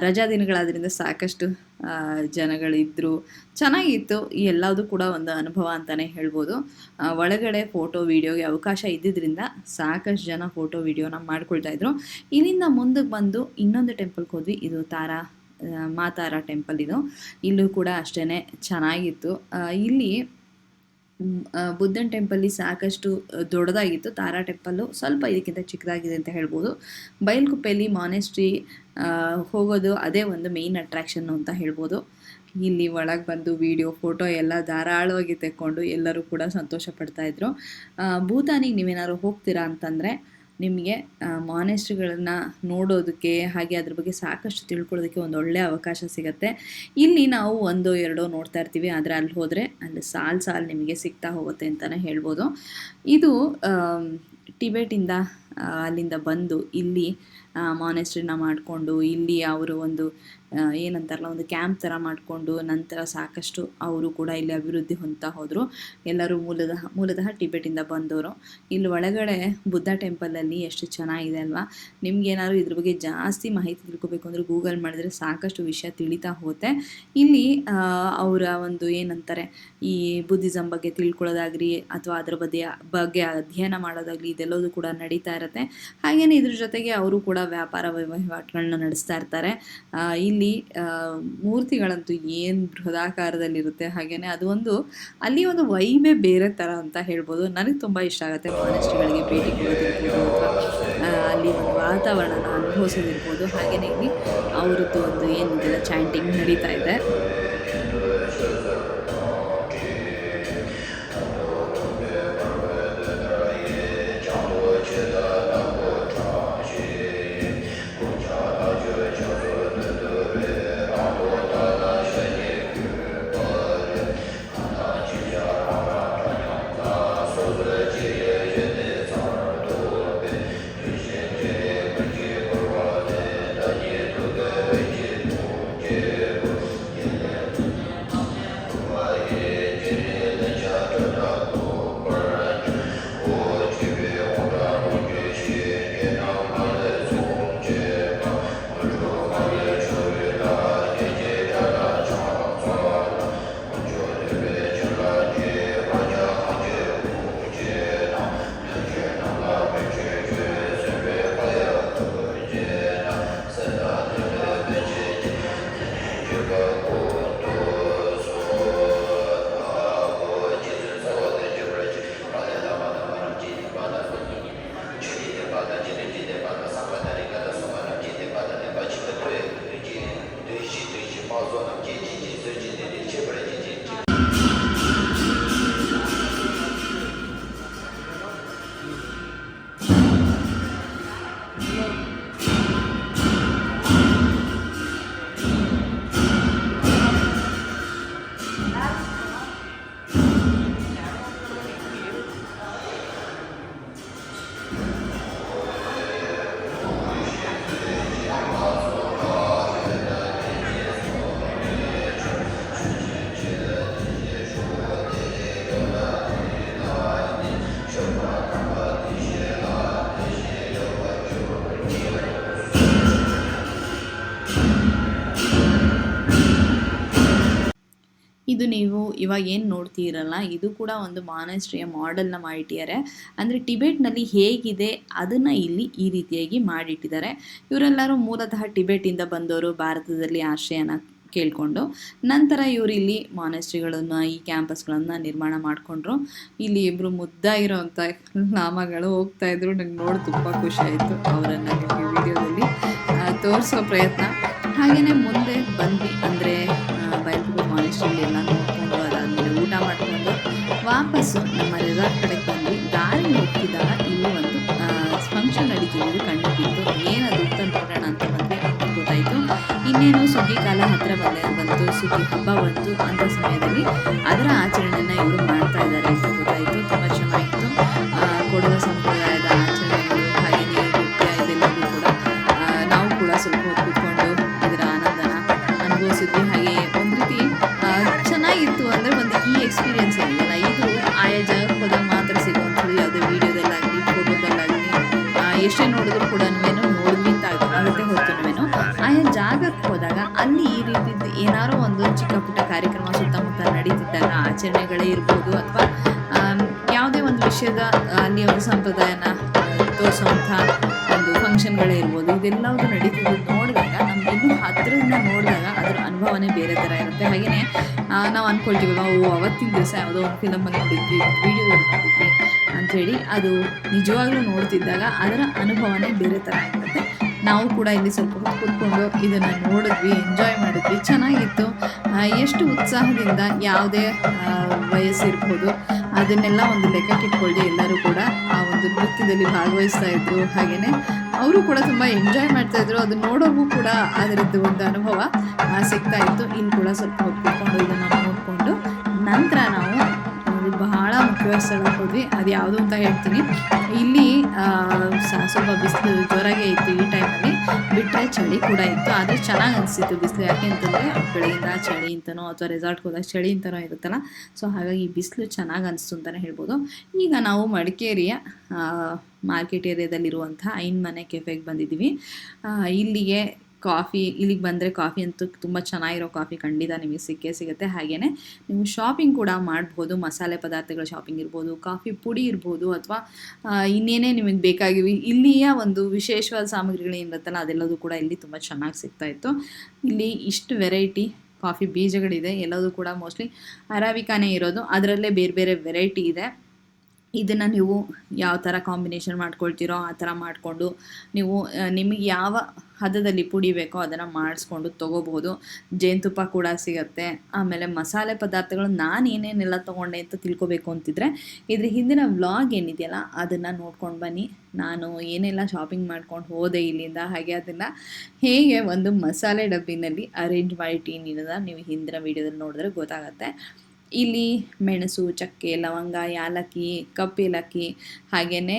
ರಜಾ ದಿನಗಳಾದ್ರಿಂದ ಸಾಕಷ್ಟು ಜನಗಳಿದ್ದರು, ಚೆನ್ನಾಗಿತ್ತು. ಈ ಎಲ್ಲದೂ ಕೂಡ ಒಂದು ಅನುಭವ ಅಂತಲೇ ಹೇಳ್ಬೋದು. ಒಳಗಡೆ ಫೋಟೋ ವೀಡಿಯೋಗೆ ಅವಕಾಶ ಇದ್ದಿದ್ದರಿಂದ ಸಾಕಷ್ಟು ಜನ ಫೋಟೋ ವೀಡಿಯೋನ ಮಾಡ್ಕೊಳ್ತಾಯಿದ್ರು. ಇಲ್ಲಿಂದ ಮುಂದಕ್ಕೆ ಬಂದು ಇನ್ನೊಂದು ಟೆಂಪಲ್ಗೆ ಹೋದ್ವಿ. ಇದು ಮಾತಾರ ಟೆಂಪಲ್ ಇದು. ಇಲ್ಲೂ ಕೂಡ ಅಷ್ಟೇ ಚೆನ್ನಾಗಿತ್ತು. ಇಲ್ಲಿ ಬುದ್ಧನ್ ಟೆಂಪಲ್ಲಿ ಸಾಕಷ್ಟು ದೊಡ್ಡದಾಗಿತ್ತು. ತಾರಾ ಟೆಂಪಲ್ಲು ಸ್ವಲ್ಪ ಇದಕ್ಕಿಂತ ಚಿಕ್ಕದಾಗಿದೆ ಅಂತ ಹೇಳ್ಬೋದು. ಬಯಲುಕುಪ್ಪೆಯಲ್ಲಿ ಮಾನೆಸ್ಟ್ರಿ ಹೋಗೋದು ಅದೇ ಒಂದು ಮೇಯ್ನ್ ಅಟ್ರಾಕ್ಷನ್ನು ಅಂತ ಹೇಳ್ಬೋದು. ಇಲ್ಲಿ ಒಳಗೆ ಬಂದು ವಿಡಿಯೋ, ಫೋಟೋ ಎಲ್ಲ ಧಾರಾಳವಾಗಿ ತೆಕ್ಕೊಂಡು ಎಲ್ಲರೂ ಕೂಡ ಸಂತೋಷ ಪಡ್ತಾಯಿದ್ರು. ಭೂತಾನಿಗೆ ನೀವೇನಾದ್ರು ಹೋಗ್ತೀರಾ ಅಂತಂದರೆ ನಿಮಗೆ ಮಾನೆಸ್ಟ್ರಿಗಳನ್ನು ನೋಡೋದಕ್ಕೆ, ಹಾಗೆ ಅದ್ರ ಬಗ್ಗೆ ಸಾಕಷ್ಟು ತಿಳ್ಕೊಳ್ಳೋದಕ್ಕೆ ಒಂದು ಒಳ್ಳೆಯ ಅವಕಾಶ ಸಿಗುತ್ತೆ. ಇಲ್ಲಿ ನಾವು 1-2 ನೋಡ್ತಾ ಇರ್ತೀವಿ, ಆದರೆ ಅಲ್ಲಿ ಹೋದರೆ ಅಲ್ಲಿ ಸಾಲು ನಿಮಗೆ ಸಿಗ್ತಾ ಹೋಗುತ್ತೆ ಅಂತಲೇ ಹೇಳ್ಬೋದು. ಇದು ಟಿಬೆಟಿಂದ ಅಲ್ಲಿಂದ ಬಂದು ಇಲ್ಲಿ ಮಾನೆಸ್ಟ್ರಿನ ಮಾಡಿಕೊಂಡು ಇಲ್ಲಿ ಅವರು ಒಂದು ಏನಂತಾರಲ್ಲ ಒಂದು ಕ್ಯಾಂಪ್ ಥರ ಮಾಡಿಕೊಂಡು ನಂತರ ಸಾಕಷ್ಟು ಅವರು ಕೂಡ ಇಲ್ಲಿ ಅಭಿವೃದ್ಧಿ ಹೊಂದ್ತಾ ಹೋದರು. ಎಲ್ಲರೂ ಮೂಲತಃ ಟಿಬೆಟಿಂದ ಬಂದವರು. ಇಲ್ಲಿ ಒಳಗಡೆ ಬುದ್ಧ ಟೆಂಪಲಲ್ಲಿ ಎಷ್ಟು ಚೆನ್ನಾಗಿದೆ ಅಲ್ವಾ. ನಿಮ್ಗೇನಾದ್ರು ಇದ್ರ ಬಗ್ಗೆ ಜಾಸ್ತಿ ಮಾಹಿತಿ ತಿಳ್ಕೊಬೇಕು ಅಂದರೆ ಗೂಗಲ್ ಮಾಡಿದ್ರೆ ಸಾಕಷ್ಟು ವಿಷಯ ತಿಳಿತಾ ಹೋಗುತ್ತೆ. ಇಲ್ಲಿ ಅವರ ಒಂದು ಏನಂತಾರೆ ಈ ಬುದ್ಧಿಸಮ್ ಬಗ್ಗೆ ತಿಳ್ಕೊಳ್ಳೋದಾಗಲಿ ಅಥವಾ ಅದರ ಬಗ್ಗೆ ಅಧ್ಯಯನ ಮಾಡೋದಾಗಲಿ ಇದೆಲ್ಲದೂ ಕೂಡ ನಡೀತಾ ಇರುತ್ತೆ. ಹಾಗೆಯೇ ಇದ್ರ ಜೊತೆಗೆ ಅವರು ಕೂಡ ವ್ಯಾಪಾರ ವಹಿವಾಟುಗಳನ್ನ ನಡೆಸ್ತಾ ಇರ್ತಾರೆ. ಇಲ್ಲಿ ಮೂರ್ತಿಗಳಂತೂ ಏನು ಬೃಹದಾಕಾರದಲ್ಲಿರುತ್ತೆ. ಹಾಗೆಯೇ ಅದು ಅಲ್ಲಿ ಒಂದು ವೈಬೇ ಬೇರೆ ಥರ ಅಂತ ಹೇಳ್ಬೋದು. ನನಗೆ ತುಂಬ ಇಷ್ಟ ಆಗುತ್ತೆ ಮಾನೆಸ್ಟ್ರಿಗಳಿಗೆ ಭೇಟಿ ಕೊಡೋದಿರ್ಬೋದು ಅಥವಾ ಅಲ್ಲಿ ಒಂದು ವಾತಾವರಣನ ಅನುಭವಿಸೋದಿರ್ಬೋದು. ಹಾಗೆಯೇ ಇಲ್ಲಿ ಅವ್ರದ್ದು ಒಂದು ಏನಿದೆಲ್ಲ ಚಾಂಟಿಂಗ್ ನಡೀತಾ ಇದೆ. ಇದು ನೀವು ಇವಾಗ ಏನು ನೋಡ್ತೀರಲ್ಲ ಇದು ಕೂಡ ಒಂದು ಮಾನೆಸ್ಟ್ರಿಯ ಮಾಡೆಲ್ನ ಮಾಡಿಟ್ಟಿದ್ದಾರೆ. ಅಂದರೆ ಟಿಬೆಟ್ನಲ್ಲಿ ಹೇಗಿದೆ ಅದನ್ನು ಇಲ್ಲಿ ಈ ರೀತಿಯಾಗಿ ಮಾಡಿಟ್ಟಿದ್ದಾರೆ. ಇವರೆಲ್ಲರೂ ಮೂಲತಃ ಟಿಬೆಟಿಂದ ಬಂದವರು, ಭಾರತದಲ್ಲಿ ಆಶ್ರಯನ ಕೇಳಿಕೊಂಡು ನಂತರ ಇವರು ಇಲ್ಲಿ ಮಾನೆಸ್ಟ್ರಿಗಳನ್ನು ಈ ಕ್ಯಾಂಪಸ್ಗಳನ್ನು ನಿರ್ಮಾಣ ಮಾಡಿಕೊಂಡ್ರು. ಇಲ್ಲಿ ಇಬ್ಬರು ಮುದ್ದಾಗಿರೋವಂಥ ನಾಮಗಳು ಹೋಗ್ತಾಯಿದ್ರು. ನಂಗೆ ನೋಡಿ ತುಂಬ ಖುಷಿ ಆಯಿತು. ಅವರನ್ನು ವಿಡಿಯೋದಲ್ಲಿ ತೋರಿಸೋ ಪ್ರಯತ್ನ. ಹಾಗೆಯೇ ಮುಂದೆ ಬಂದ್ವಿ ಅಂದರೆ ಬೈಲ್ಪುರ್ ಮಾನೆಸ್ಟ್ರಿಯಲ್ಲಿ ಎಲ್ಲ ನೋಡಿಕೊಂಡು ಅದಾದಮೇಲೆ ಊಟ ಮಾಡಿಕೊಂಡು ವಾಪಸ್ಸು ನಮ್ಮ ರೆಸಾರ್ಟ್ ಕಡೆಗೆ ಬಂದ್ವಿ. ದಾರಿ ಹೋಗ್ತಿದ್ದಾಗ ಇಲ್ಲಿ ಒಂದು ಫಂಕ್ಷನ್ ನಡೀತಿದ್ದು ಕಂಡು ಬಿತ್ತು. ಏನದು ಅಂತ ನೋಡೋಣ ಅಂತ ಬಂದ್ವಿ. ಅಂತ ಗೊತ್ತಾಯಿತು ಇನ್ನೇನು ಸುಗ್ಗಿ ಕಾಲ ಹತ್ತಿರ ಬಂತು, ಸುಗ್ಗಿ ಹಬ್ಬ ಬಂತು. ಅಂಥ ಸಮಯದಲ್ಲಿ ಅದರ ಆಚರಣೆಯನ್ನು ಇವರು ಮಾಡ್ತಾ ಇದ್ದಾರೆ ಅಂತ ಗೊತ್ತಾಯಿತು. ತುಂಬ ಚೆನ್ನಾಗಿತ್ತು. ಕೊಡವ ಸಂಪ್ರದಾಯದ ಆಚರಣೆಗಳು ಹಾಗೆಯೇ ನೃತ್ಯ ಇದೆಲ್ಲವೂ ಕೂಡ ನಾವು ಕೂಡ ಸ್ವಲ್ಪ ಹೊತ್ತು ಕೂತ್ಕೊಂಡು ಇದರ ಆನಂದನ ಅನುಭವಿಸಿದ್ವಿ. ಹಾಗೆ ಒಂದು ರೀತಿ ಚೆನ್ನಾಗಿತ್ತು. ಅಂದರೆ ಒಂದು ಈ ಎಕ್ಸ್ಪೀರಿಯೆನ್ಸ್ ಏನಿದೆಯಲ್ಲ ಇದು ಆಯಾ ಜಾಗಕ್ಕೆ ಹೋದಾಗ ಮಾತ್ರ ಸಿಗುವಂಥದ್ದು. ಯಾವುದೇ ವೀಡಿಯೋದಲ್ಲಾಗಲಿ ಫೋಟೋದಲ್ಲಾಗಲಿ ಎಷ್ಟೇ ನೋಡಿದ್ರು ಕೂಡ ನೋಡಿದ್ವಿ ಅಂತ ಆಗುತ್ತೆ ಹೊರತು ಆಯಾ ಜಾಗಕ್ಕೆ ಹೋದಾಗ ಅಲ್ಲಿ ಈ ರೀತಿದ್ದು ಏನಾರೋ ಒಂದು ಚಿಕ್ಕ ಪುಟ್ಟ ಕಾರ್ಯಕ್ರಮ ಸುತ್ತಮುತ್ತ ನಡೀತಿದ್ದಾಗ ಆಚರಣೆಗಳೇ ಇರ್ಬೋದು ಅಥವಾ ಯಾವುದೇ ಒಂದು ವಿಷಯದ ಅಲ್ಲಿ ಒಂದು ಸಂಪ್ರದಾಯನ ತೋರಿಸುವಂಥ ಒಂದು ಫಂಕ್ಷನ್ಗಳೇ ಇರ್ಬೋದು. ಇದೆಲ್ಲವೂ ನಡೀತಿದ್ದು ನೋಡಿದಾಗ ನಮ್ಗೆ ಇನ್ನೂ ಹತ್ತಿರದಿಂದ ನೋಡಿದಾಗ ಅದರ ಅನುಭವನೇ ಬೇರೆ ಥರ ಇರುತ್ತೆ. ಹಾಗೆಯೇ ನಾವು ಅಂದ್ಕೊಳ್ತೀವಿ ಅವತ್ತಿನ ದಿವಸ ಯಾವುದೋ ಒಂದು ಫಿಲಮಲ್ಲಿ ನೋಡಿದ್ವಿ, ವಿಡಿಯೋದಲ್ಲಿ ನೋಡಿದ್ವಿ ಅಂಥೇಳಿ. ಅದು ನಿಜವಾಗ್ಲೂ ನೋಡ್ತಿದ್ದಾಗ ಅದರ ಅನುಭವನೇ ಬೇರೆ ಥರ ಇರುತ್ತೆ. ನಾವು ಕೂಡ ಇಲ್ಲಿ ಸ್ವಲ್ಪ ಹೊತ್ತು ಕೂತ್ಕೊಂಡು ಇದನ್ನು ನೋಡಿದ್ವಿ, ಎಂಜಾಯ್ ಮಾಡಿದ್ವಿ, ಚೆನ್ನಾಗಿತ್ತು. ಎಷ್ಟು ಉತ್ಸಾಹದಿಂದ ಯಾವುದೇ ವಯಸ್ಸಿರ್ಬೋದು ಅದನ್ನೆಲ್ಲ ಒಂದು ಲೆಕ್ಕಕ್ಕಿಟ್ಕೊಳ್ಳಿ ಎಲ್ಲರೂ ಕೂಡ ಆ ಒಂದು ನೃತ್ಯದಲ್ಲಿ ಭಾಗವಹಿಸ್ತಾ ಇದ್ರು. ಹಾಗೆಯೇ ಅವರು ಕೂಡ ತುಂಬ ಎಂಜಾಯ್ ಮಾಡ್ತಾಯಿದ್ರು. ಅದು ನೋಡೋಕ್ಕೂ ಕೂಡ ಅದರದ್ದು ಒಂದು ಅನುಭವ ಸಿಗ್ತಾ ಇತ್ತು. ಇಲ್ಲಿ ಕೂಡ ಸ್ವಲ್ಪ ಹೊತ್ತು ಕೂತ್ಕೊಂಡು ಇದನ್ನು ನೋಡಿಕೊಂಡು ನಂತರ ನಾವು ಬಹಳ ಮುಖ್ಯವಾದ ಸ್ಥಳಕ್ಕೆ ಹೋದ್ವಿ. ಅದು ಯಾವುದು ಅಂತ ಹೇಳ್ತೀನಿ. ಇಲ್ಲಿ ಸ್ವಲ್ಪ ಬಿಸಿಲು ಜೋರಾಗೇ ಇತ್ತು ಈ ಟೈಮಲ್ಲಿ, ಬಿಟ್ಟರೆ ಚಳಿ ಕೂಡ ಇತ್ತು. ಆದರೆ ಚೆನ್ನಾಗಿ ಅನಿಸ್ತಿತ್ತು ಬಿಸಿಲು. ಯಾಕೆ ಅಂತಂದರೆ ಬೆಳಗಿಂದ ಚಳಿ ಅಂತನೋ ಅಥವಾ ರೆಸಾರ್ಟ್ಗೆ ಹೋದಾಗ ಚಳಿ ಅಂತನೋ ಇರುತ್ತಲ್ಲ, ಸೊ ಹಾಗಾಗಿ ಬಿಸಿಲು ಚೆನ್ನಾಗಿ ಅನಿಸ್ತು ಅಂತಲೇ ಹೇಳ್ಬೋದು. ಈಗ ನಾವು ಮಡಿಕೇರಿಯ ಮಾರ್ಕೆಟ್ ಏರಿಯಾದಲ್ಲಿರುವಂಥ ಐನ್ಮನೆ ಕೆಫೆಗೆ ಬಂದಿದ್ದೀವಿ. ಇಲ್ಲಿಗೆ ಬಂದರೆ ಕಾಫಿ ಅಂತೂ ತುಂಬ ಚೆನ್ನಾಗಿರೋ ಕಾಫಿ ಖಂಡಿತ ನಿಮಗೆ ಸಿಗುತ್ತೆ. ಹಾಗೆಯೇ ನೀವು ಶಾಪಿಂಗ್ ಕೂಡ ಮಾಡ್ಬೋದು. ಮಸಾಲೆ ಪದಾರ್ಥಗಳ ಶಾಪಿಂಗ್ ಇರ್ಬೋದು, ಕಾಫಿ ಪುಡಿ ಇರ್ಬೋದು, ಅಥವಾ ಇನ್ನೇನೇ ನಿಮಗೆ ಬೇಕಾಗಿವೆ. ಇಲ್ಲಿಯ ಒಂದು ವಿಶೇಷವಾದ ಸಾಮಗ್ರಿಗಳೇನಿರುತ್ತಲ್ಲ ಅದೆಲ್ಲದೂ ಕೂಡ ಇಲ್ಲಿ ತುಂಬ ಚೆನ್ನಾಗಿ ಸಿಗ್ತಾಯಿತ್ತು. ಇಲ್ಲಿ ಇಷ್ಟು ವೆರೈಟಿ ಕಾಫಿ ಬೀಜಗಳಿದೆ. ಎಲ್ಲದೂ ಕೂಡ ಮೋಸ್ಟ್ಲಿ ಅರಾಬಿಕಾನೇ ಇರೋದು, ಅದರಲ್ಲೇ ಬೇರೆ ಬೇರೆ ವೆರೈಟಿ ಇದೆ. ಇದನ್ನು ನೀವು ಯಾವ ಥರ ಕಾಂಬಿನೇಷನ್ ಮಾಡ್ಕೊಳ್ತೀರೋ ಆ ಥರ ಮಾಡಿಕೊಂಡು ನೀವು ನಿಮಗೆ ಯಾವ ಹದದಲ್ಲಿ ಪುಡಿ ಬೇಕೋ ಅದನ್ನು ಮಾಡಿಸ್ಕೊಂಡು ತೊಗೋಬಹುದು. ಜೇನುತುಪ್ಪ ಕೂಡ ಸಿಗುತ್ತೆ. ಆಮೇಲೆ ಮಸಾಲೆ ಪದಾರ್ಥಗಳು ನಾನು ಏನೇನೆಲ್ಲ ತೊಗೊಂಡೆ ಅಂತ ತಿಳ್ಕೊಬೇಕು ಅಂತಿದ್ರೆ ಇದ್ರ ಹಿಂದಿನ ವ್ಲಾಗ್ ಏನಿದೆಯಲ್ಲ ಅದನ್ನು ನೋಡ್ಕೊಂಡು ಬನ್ನಿ. ನಾನು ಏನೆಲ್ಲ ಶಾಪಿಂಗ್ ಮಾಡ್ಕೊಂಡು ಹೋದೆ ಇಲ್ಲಿಂದ, ಹಾಗೆ ಅದನ್ನು ಹೇಗೆ ಒಂದು ಮಸಾಲೆ ಡಬ್ಬಿನಲ್ಲಿ ಅರೇಂಜ್ ಮಾಡಿ ಇಟ್ಟಿರೋದನ್ನ ನೀವು ಹಿಂದಿನ ವೀಡಿಯೋದಲ್ಲಿ ನೋಡಿದ್ರೆ ಗೊತ್ತಾಗುತ್ತೆ. ಇಲ್ಲಿ ಮೆಣಸು, ಚಕ್ಕೆ, ಲವಂಗ, ಯಾಲಕ್ಕಿ, ಕಪ್ಪು ಏಲಕ್ಕಿ, ಹಾಗೆಯೇ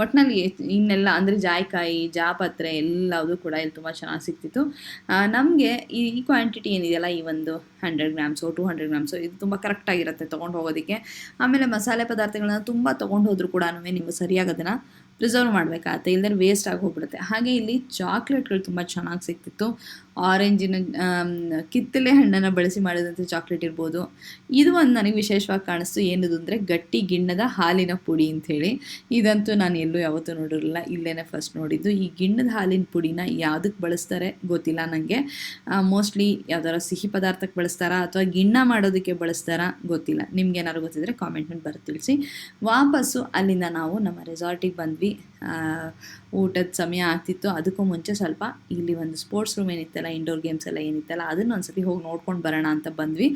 ಒಟ್ಟಿನಲ್ಲಿ ಇನ್ನೆಲ್ಲ ಅಂದರೆ ಜಾಯಿಕಾಯಿ, ಜಾಪತ್ರೆ ಎಲ್ಲದೂ ಕೂಡ ಇಲ್ಲಿ ತುಂಬ ಚೆನ್ನಾಗಿ ಸಿಗ್ತಿತ್ತು. ನಮಗೆ ಈ ಕ್ವಾಂಟಿಟಿ ಏನಿದೆಯಲ್ಲ, ಈ ಒಂದು 100 ಗ್ರಾಮ್ಸು 200 ಗ್ರಾಮ್ಸು ಇದು ತುಂಬ ಕರೆಕ್ಟಾಗಿರುತ್ತೆ ತೊಗೊಂಡು ಹೋಗೋದಕ್ಕೆ. ಆಮೇಲೆ ಮಸಾಲೆ ಪದಾರ್ಥಗಳನ್ನ ತುಂಬ ತೊಗೊಂಡು ಹೋದರೂ ಕೂಡ ನೀವು ಸರಿಯಾಗಿ ಅದನ್ನು ಪ್ರಿಸರ್ವ್ ಮಾಡಬೇಕಾಗತ್ತೆ, ಇಲ್ಲದ್ರೆ ವೇಸ್ಟ್ ಆಗಿ ಹೋಗ್ಬಿಡುತ್ತೆ. ಹಾಗೆ ಇಲ್ಲಿ ಚಾಕ್ಲೇಟ್ಗಳು ತುಂಬ ಚೆನ್ನಾಗಿ ಸಿಗ್ತಿತ್ತು. ಆರೆಂಜಿನ ಕಿತ್ತಳೆ ಹಣ್ಣನ್ನು ಬಳಸಿ ಮಾಡಿದಂಥ ಚಾಕ್ಲೇಟ್ ಇರ್ಬೋದು. ಇದು ಒಂದು ನನಗೆ ವಿಶೇಷವಾಗಿ ಕಾಣಿಸ್ತು. ಏನದು ಅಂದರೆ ಗಟ್ಟಿ ಗಿಣ್ಣದ ಹಾಲಿನ ಪುಡಿ ಅಂಥೇಳಿ. ಇದಂತೂ ನಾನು ಎಲ್ಲೂ ಯಾವತ್ತೂ ನೋಡಿರಲಿಲ್ಲ, ಇಲ್ಲೇ ಫಸ್ಟ್ ನೋಡಿದ್ದು. ಈ ಗಿಣ್ಣದ ಹಾಲಿನ ಪುಡಿನ ಯಾವುದಕ್ಕೆ ಬಳಸ್ತಾರೆ ಗೊತ್ತಿಲ್ಲ ನನಗೆ. ಮೋಸ್ಟ್ಲಿ ಯಾವ್ದಾರ ಸಿಹಿ ಪದಾರ್ಥಕ್ಕೆ ಬಳಸ್ತಾರಾ ಅಥವಾ ಗಿಣ್ಣ ಮಾಡೋದಕ್ಕೆ ಬಳಸ್ತಾರಾ ಗೊತ್ತಿಲ್ಲ. ನಿಮ್ಗೇನಾದ್ರು ಗೊತ್ತಿದ್ರೆ ಕಾಮೆಂಟ್ನಲ್ಲಿ ಬರೆದು ತಿಳಿಸಿ. ವಾಪಸ್ಸು ಅಲ್ಲಿಂದ ನಾವು ನಮ್ಮ ರೆಸಾರ್ಟಿಗೆ ಬಂದ್ವಿ. ಊಟದ ಸಮಯ ಆಗ್ತಿತ್ತು. ಅದಕ್ಕೂ ಮುಂಚೆ ಸ್ವಲ್ಪ ಇಲ್ಲಿ ಒಂದು ಸ್ಪೋರ್ಟ್ಸ್ ರೂಮ್ ಏನಿತ್ತಲ್ಲ, ಇಂಡೋರ್ ಗೇಮ್ಸ್ ಎಲ್ಲ ಏನಿತ್ತಲ್ಲ ಅದನ್ನು ಒಂದ್ಸತಿ ಹೋಗಿ ನೋಡ್ಕೊಂಡು ಬರೋಣ ಅಂತ ಬಂದ್ವಿ.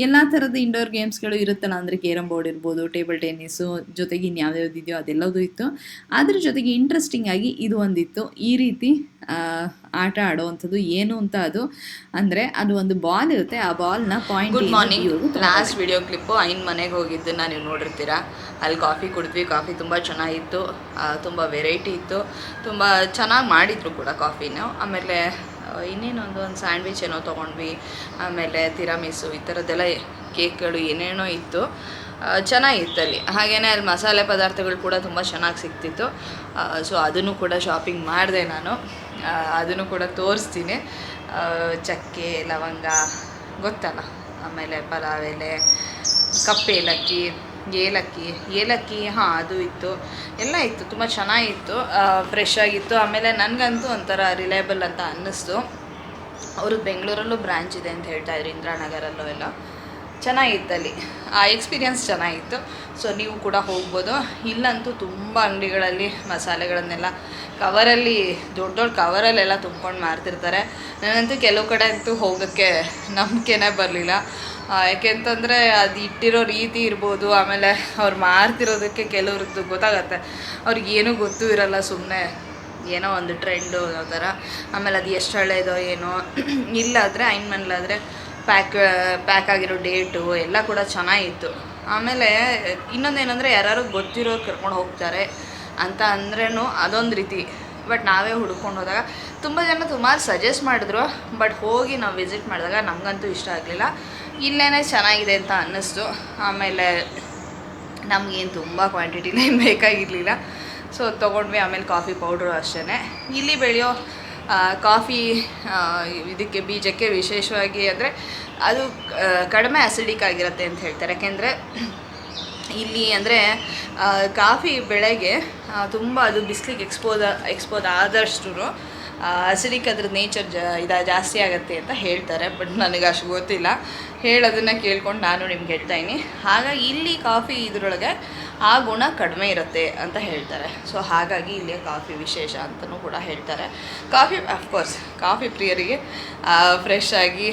ಎಲ್ಲ ಥರದ ಇಂಡೋರ್ ಗೇಮ್ಸ್ಗಳು ಇರುತ್ತಲ್ಲ, ಅಂದರೆ ಕೇರಮ್ ಬೋರ್ಡ್ ಇರ್ಬೋದು, ಟೇಬಲ್ ಟೆನ್ನಿಸು, ಜೊತೆಗೆ ಇನ್ಯಾವ್ದು ಇದೆಯೋ ಅದೆಲ್ಲದೂ ಇತ್ತು. ಅದ್ರ ಜೊತೆಗೆ ಇಂಟ್ರೆಸ್ಟಿಂಗ್ ಆಗಿ ಇದು ಒಂದಿತ್ತು. ಈ ರೀತಿ ಆಟ ಆಡೋವಂಥದ್ದು ಏನು ಅಂತ ಅದು ಅಂದರೆ ಅದು ಒಂದು ಬಾಲ್ ಇರುತ್ತೆ. ಆ ಬಾಲ್ನ point. Good morning. Last video clip ಐನ್ ಮನೆಗೆ ಹೋಗಿದ್ದನ್ನು ನೀವು ನೋಡಿರ್ತೀರಾ. ಅಲ್ಲಿ ಕಾಫಿ ಕುಡಿದ್ವಿ. ಕಾಫಿ ತುಂಬ ಚೆನ್ನಾಗಿತ್ತು, ತುಂಬ ವೆರೈಟಿ ಇತ್ತು, ತುಂಬ ಚೆನ್ನಾಗಿ ಮಾಡಿದರು ಕೂಡ ಕಾಫಿನ. ಆಮೇಲೆ ಇನ್ನೇನೊಂದು ಸ್ಯಾಂಡ್ವಿಚ್ ಏನೋ ತೊಗೊಂಡ್ವಿ. ಆಮೇಲೆ ತಿರಾಮಿಸು ಈ ಥರದ್ದೆಲ್ಲ ಕೇಕ್ಗಳು ಏನೇನೋ ಇತ್ತು, ಚೆನ್ನಾಗಿತ್ತಲ್ಲಿ. ಹಾಗೆಯೇ ಅಲ್ಲಿ ಮಸಾಲೆ ಪದಾರ್ಥಗಳು ಕೂಡ ತುಂಬ ಚೆನ್ನಾಗಿ ಸಿಗ್ತಿತ್ತು. ಸೊ ಅದನ್ನು ಕೂಡ ಶಾಪಿಂಗ್ ಮಾಡಿದೆ ನಾನು. ಅದನ್ನು ಕೂಡ ತೋರಿಸ್ತೀನಿ. ಚಕ್ಕೆ, ಲವಂಗ ಗೊತ್ತಲ್ಲ, ಆಮೇಲೆ ಪಲಾವ್ ಎಲೆ, ಕಪ್ಪು ಏಲಕ್ಕಿ ಅದು ಇತ್ತು, ಎಲ್ಲ ಇತ್ತು. ತುಂಬ ಚೆನ್ನಾಗಿತ್ತು, ಫ್ರೆಶ್ ಆಗಿತ್ತು. ಆಮೇಲೆ ನನಗಂತೂ ಒಂಥರ ರಿಲಯಬಲ್ ಅಂತ ಅನ್ನಿಸ್ತು. ಅವ್ರದ್ದು ಬೆಂಗಳೂರಲ್ಲೂ ಬ್ರ್ಯಾಂಚ್ ಇದೆ ಅಂತ ಹೇಳ್ತಾಯಿದ್ರು, ಇಂದ್ರಾನಗರಲ್ಲೂ ಎಲ್ಲ. ಚೆನ್ನಾಗಿತ್ತಲ್ಲಿ, ಆ ಎಕ್ಸ್ಪೀರಿಯನ್ಸ್ ಚೆನ್ನಾಗಿತ್ತು. ಸೊ ನೀವು ಕೂಡ ಹೋಗ್ಬೋದು. ಇಲ್ಲಂತೂ ತುಂಬ ಅಂಗಡಿಗಳಲ್ಲಿ ಮಸಾಲೆಗಳನ್ನೆಲ್ಲ ಕವರಲ್ಲಿ, ದೊಡ್ಡ ಕವರಲ್ಲೆಲ್ಲ ತುಂಬ್ಕೊಂಡು ಮಾರ್ತಿರ್ತಾರೆ. ನನಗಂತೂ ಕೆಲವು ಕಡೆ ಅಂತೂ ಹೋಗೋಕ್ಕೆ ನಂಬಿಕೆನೇ ಬರಲಿಲ್ಲ. ಯಾಕೆಂತಂದರೆ ಅದು ಇಟ್ಟಿರೋ ರೀತಿ ಇರ್ಬೋದು, ಆಮೇಲೆ ಅವ್ರು ಮಾರ್ತಿರೋದಕ್ಕೆ ಕೆಲವ್ರದ್ದು ಗೊತ್ತಾಗತ್ತೆ, ಅವ್ರಿಗೆ ಏನೂ ಗೊತ್ತೂ ಇರಲ್ಲ, ಸುಮ್ಮನೆ ಏನೋ ಒಂದು ಟ್ರೆಂಡು ಅನ್ನೋ ಥರ. ಆಮೇಲೆ ಅದು ಎಷ್ಟು ಹಳೇದೋ ಏನೋ. ಇಲ್ಲಾದರೆ ಐನ್ಮನ್ಲಾದರೆ ಪ್ಯಾಕ್ ಆಗಿರೋ ಡೇಟು ಎಲ್ಲ ಕೂಡ ಚೆನ್ನಾಗಿತ್ತು. ಆಮೇಲೆ ಇನ್ನೊಂದೇನೆಂದರೆ ಯಾರು ಗೊತ್ತಿರೋರು ಕರ್ಕೊಂಡು ಹೋಗ್ತಾರೆ ಅಂತ ಅಂದ್ರೂ ಅದೊಂದು ರೀತಿ. ಬಟ್ ನಾವೇ ಹುಡ್ಕೊಂಡು ಹೋದಾಗ ತುಂಬ ಜನ ಸುಮಾರು ಸಜೆಸ್ಟ್ ಮಾಡಿದ್ರು. ಬಟ್ ಹೋಗಿ ನಾವು ವಿಸಿಟ್ ಮಾಡಿದಾಗ ನಮಗಂತೂ ಇಷ್ಟ ಆಗಲಿಲ್ಲ. ಇಲ್ಲೇ ಚೆನ್ನಾಗಿದೆ ಅಂತ ಅನ್ನಿಸ್ತು. ಆಮೇಲೆ ನಮಗೇನು ತುಂಬ ಕ್ವಾಂಟಿಟಿಲೇನು ಬೇಕಾಗಿರಲಿಲ್ಲ. ಸೊ ತೊಗೊಂಡ್ವಿ. ಆಮೇಲೆ ಕಾಫಿ ಪೌಡ್ರು ಅಷ್ಟೇ. ಇಲ್ಲಿ ಬೆಳೆಯೋ ಕಾಫಿ ಇದಕ್ಕೆ ಬೀಜಕ್ಕೆ ವಿಶೇಷವಾಗಿ ಅಂದರೆ ಅದು ಕಡಿಮೆ ಅಸಿಡಿಕ್ ಆಗಿರುತ್ತೆ ಅಂತ ಹೇಳ್ತಾರೆ. ಯಾಕೆಂದರೆ ಇಲ್ಲಿ ಅಂದರೆ ಕಾಫಿ ಬೆಳೆಗೆ ತುಂಬ ಅದು ಬಿಸಿಲಿಗೆ ಎಕ್ಸ್ಪೋಸ್ ಆದಷ್ಟು ಅಸಿಡಿಕ್ ಅದ್ರ ನೇಚರ್ ಜಾಸ್ತಿ ಆಗುತ್ತೆ ಅಂತ ಹೇಳ್ತಾರೆ. ಬಟ್ ನನಗೆ ಅಷ್ಟು ಗೊತ್ತಿಲ್ಲ, ಹೇಳೋದನ್ನು ಕೇಳ್ಕೊಂಡು ನಾನು ನಿಮ್ಗೆ ಹೇಳ್ತಾಯಿನಿ. ಹಾಗಾಗಿ ಇಲ್ಲಿ ಕಾಫಿ ಇದರೊಳಗೆ ಆ ಗುಣ ಕಡಿಮೆ ಇರುತ್ತೆ ಅಂತ ಹೇಳ್ತಾರೆ. ಸೊ ಹಾಗಾಗಿ ಇಲ್ಲಿಯ ಕಾಫಿ ವಿಶೇಷ ಅಂತಲೂ ಕೂಡ ಹೇಳ್ತಾರೆ. ಕಾಫಿ ಅಫ್ಕೋರ್ಸ್ ಕಾಫಿ ಪ್ರಿಯರಿಗೆ ಫ್ರೆಶ್ ಆಗಿ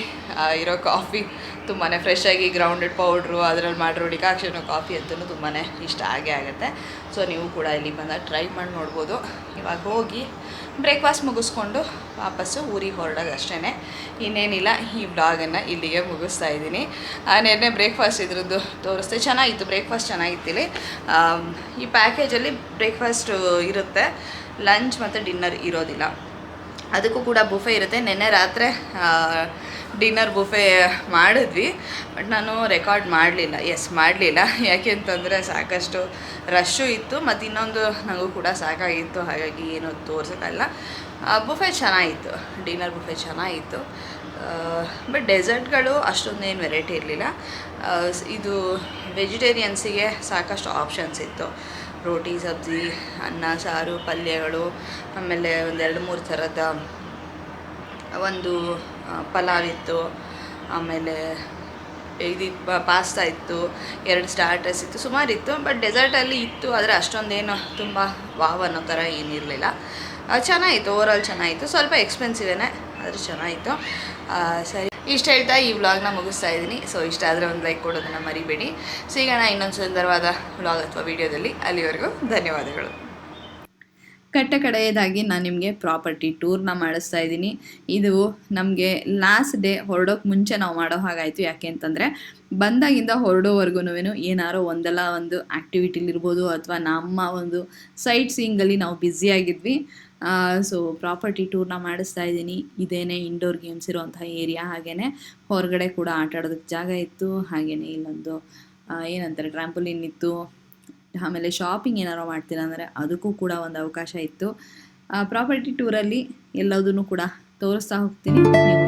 ಇರೋ ಕಾಫಿ ತುಂಬಾ ಫ್ರೆಶ್ ಆಗಿ ಗ್ರೌಂಡೆಡ್ ಪೌಡ್ರು ಅದರಲ್ಲಿ ಮಾಡಿರೋ ಡಿಕಾಕ್ಷನು ಕಾಫಿ ಅಂತೂ ತುಂಬಾ ಇಷ್ಟ ಆಗೇ ಆಗುತ್ತೆ. ಸೊ ನೀವು ಕೂಡ ಇಲ್ಲಿ ಬಂದಾಗ ಟ್ರೈ ಮಾಡಿ ನೋಡ್ಬೋದು. ಇವಾಗ ಹೋಗಿ ಬ್ರೇಕ್ಫಾಸ್ಟ್ ಮುಗಿಸ್ಕೊಂಡು ವಾಪಸ್ಸು ಊರಿಗೆ ಹೊರಡೋದು ಅಷ್ಟೇ, ಇನ್ನೇನಿಲ್ಲ. ಈ ಬ್ಲಾಗನ್ನು ಇಲ್ಲಿಗೆ ಮುಗಿಸ್ತಾ ಇದ್ದೀನಿ. ನೆನ್ನೆ ಬ್ರೇಕ್ಫಾಸ್ಟ್ ಇದ್ರದ್ದು ತೋರಿಸ್ದೆ, ಚೆನ್ನಾಗಿತ್ತು. ಬ್ರೇಕ್ಫಾಸ್ಟ್ ಚೆನ್ನಾಗಿತ್ತಿಲ್ಲಿ. ಈ ಪ್ಯಾಕೇಜಲ್ಲಿ ಬ್ರೇಕ್ಫಾಸ್ಟು ಇರುತ್ತೆ, ಲಂಚ್ ಮತ್ತು ಡಿನ್ನರ್ ಇರೋದಿಲ್ಲ. ಅದಕ್ಕೂ ಕೂಡ ಬುಫೆ ಇರುತ್ತೆ. ನೆನ್ನೆ ರಾತ್ರಿ ಡಿನ್ನರ್ ಬುಫೆ ಮಾಡಿದ್ವಿ, ಬಟ್ ನಾನು ರೆಕಾರ್ಡ್ ಮಾಡಲಿಲ್ಲ. ಯಾಕೆ ಅಂತಂದರೆ ಸಾಕಷ್ಟು ರಶ್ಶು ಇತ್ತು, ಮತ್ತು ಇನ್ನೊಂದು ನನಗೂ ಕೂಡ ಸಾಕಾಗಿತ್ತು, ಹಾಗಾಗಿ ಏನೂ ತೋರ್ಸೋಕ್ಕಲ್ಲ. ಬುಫೆ ಚೆನ್ನಾಗಿತ್ತು, ಡಿನ್ನರ್ ಬುಫೆ ಚೆನ್ನಾಗಿತ್ತು. ಬಟ್ ಡೆಸರ್ಟ್ಗಳು ಅಷ್ಟೊಂದೇನು ವೆರೈಟಿ ಇರಲಿಲ್ಲ. ಇದು ವೆಜಿಟೇರಿಯನ್ಸಿಗೆ ಸಾಕಷ್ಟು ಆಪ್ಷನ್ಸ್ ಇತ್ತು. ರೋಟಿ, ಸಬ್ಜಿ, ಅನ್ನ, ಸಾರು, ಪಲ್ಯಗಳು, ಆಮೇಲೆ 2-3 ಥರದ ಒಂದು ಪಲಾವ್ ಇತ್ತು, ಆಮೇಲೆ ಇದು ಪಾಸ್ತಾ ಇತ್ತು, 2 ಸ್ಟಾರ್ಟರ್ಸ್ ಇತ್ತು, ಸುಮಾರಿತ್ತು. ಬಟ್ ಡೆಸರ್ಟಲ್ಲಿ ಇತ್ತು, ಆದರೆ ಅಷ್ಟೊಂದೇನು ತುಂಬ ವಾವ್ ಅನ್ನೋ ಥರ ಏನಿರಲಿಲ್ಲ. ಚೆನ್ನಾಗಿತ್ತು, ಓವರಾಲ್ ಚೆನ್ನಾಗಿತ್ತು. ಸ್ವಲ್ಪ ಎಕ್ಸ್ಪೆನ್ಸಿವೇನೆ, ಆದರೆ ಚೆನ್ನಾಗಿತ್ತು. ಸರಿ, ಇಷ್ಟ ಹೇಳ್ತಾ ಈ ವ್ಲಾಗ್ನ ಮುಗಿಸ್ತಾ ಇದ್ದೀನಿ. ಸೊ ಇಷ್ಟ ಆದರೆ ಒಂದು ಲೈಕ್ ಕೊಡೋದನ್ನು ಮರಿಬೇಡಿ. ಸಿಗೋಣ ಇನ್ನೊಂದು ಸುಂದರವಾದ ವ್ಲಾಗ್ ಅಥವಾ ವಿಡಿಯೋದಲ್ಲಿ. ಅಲ್ಲಿವರೆಗೂ ಧನ್ಯವಾದಗಳು. ಕಡೆಯದಾಗಿ ನಾನು ನಿಮಗೆ ಪ್ರಾಪರ್ಟಿ ಟೂರ್ನ ಮಾಡಿಸ್ತಾ ಇದ್ದೀನಿ. ಇದು ನಮಗೆ ಲಾಸ್ಟ್ ಡೇ ಹೊರಡೋಕ್ಕೆ ಮುಂಚೆ ನಾವು ಮಾಡೋ ಹಾಗಾಯಿತು. ಯಾಕೆ ಅಂತಂದರೆ ಬಂದಾಗಿಂದ ಹೊರಡೋವರೆಗೂ ಏನಾರೋ ಒಂದು ಆ್ಯಕ್ಟಿವಿಟಿಲಿರ್ಬೋದು ಅಥವಾ ನಮ್ಮ ಒಂದು ಸೈಟ್ ಸೀಯಿಂಗಲ್ಲಿ ನಾವು ಬ್ಯುಸಿಯಾಗಿದ್ವಿ. ಸೊ ಪ್ರಾಪರ್ಟಿ ಟೂರ್ನ ಮಾಡಿಸ್ತಾ ಇದ್ದೀನಿ. ಇದೇನೇ ಇಂಡೋರ್ ಗೇಮ್ಸ್ ಇರುವಂತಹ ಏರಿಯಾ, ಹಾಗೆಯೇ ಹೊರಗಡೆ ಕೂಡ ಆಟ ಆಡೋದಕ್ಕೆ ಜಾಗ ಇತ್ತು, ಹಾಗೆಯೇ ಇಲ್ಲೊಂದು ಏನಂತಾರೆ ಟ್ರ್ಯಾಂಪೋಲಿನ್ ಇತ್ತು. ಆಮೇಲೆ ಶಾಪಿಂಗ್ ಏನಾರೋ ಮಾಡ್ತೀರಾ ಅಂದರೆ ಅದಕ್ಕೂ ಕೂಡ ಒಂದು ಅವಕಾಶ ಇತ್ತು. ಪ್ರಾಪರ್ಟಿ ಟೂರಲ್ಲಿ ಎಲ್ಲದನ್ನು ಕೂಡ ತೋರಿಸ್ತಾ ಹೋಗ್ತೀನಿ. ನೀವು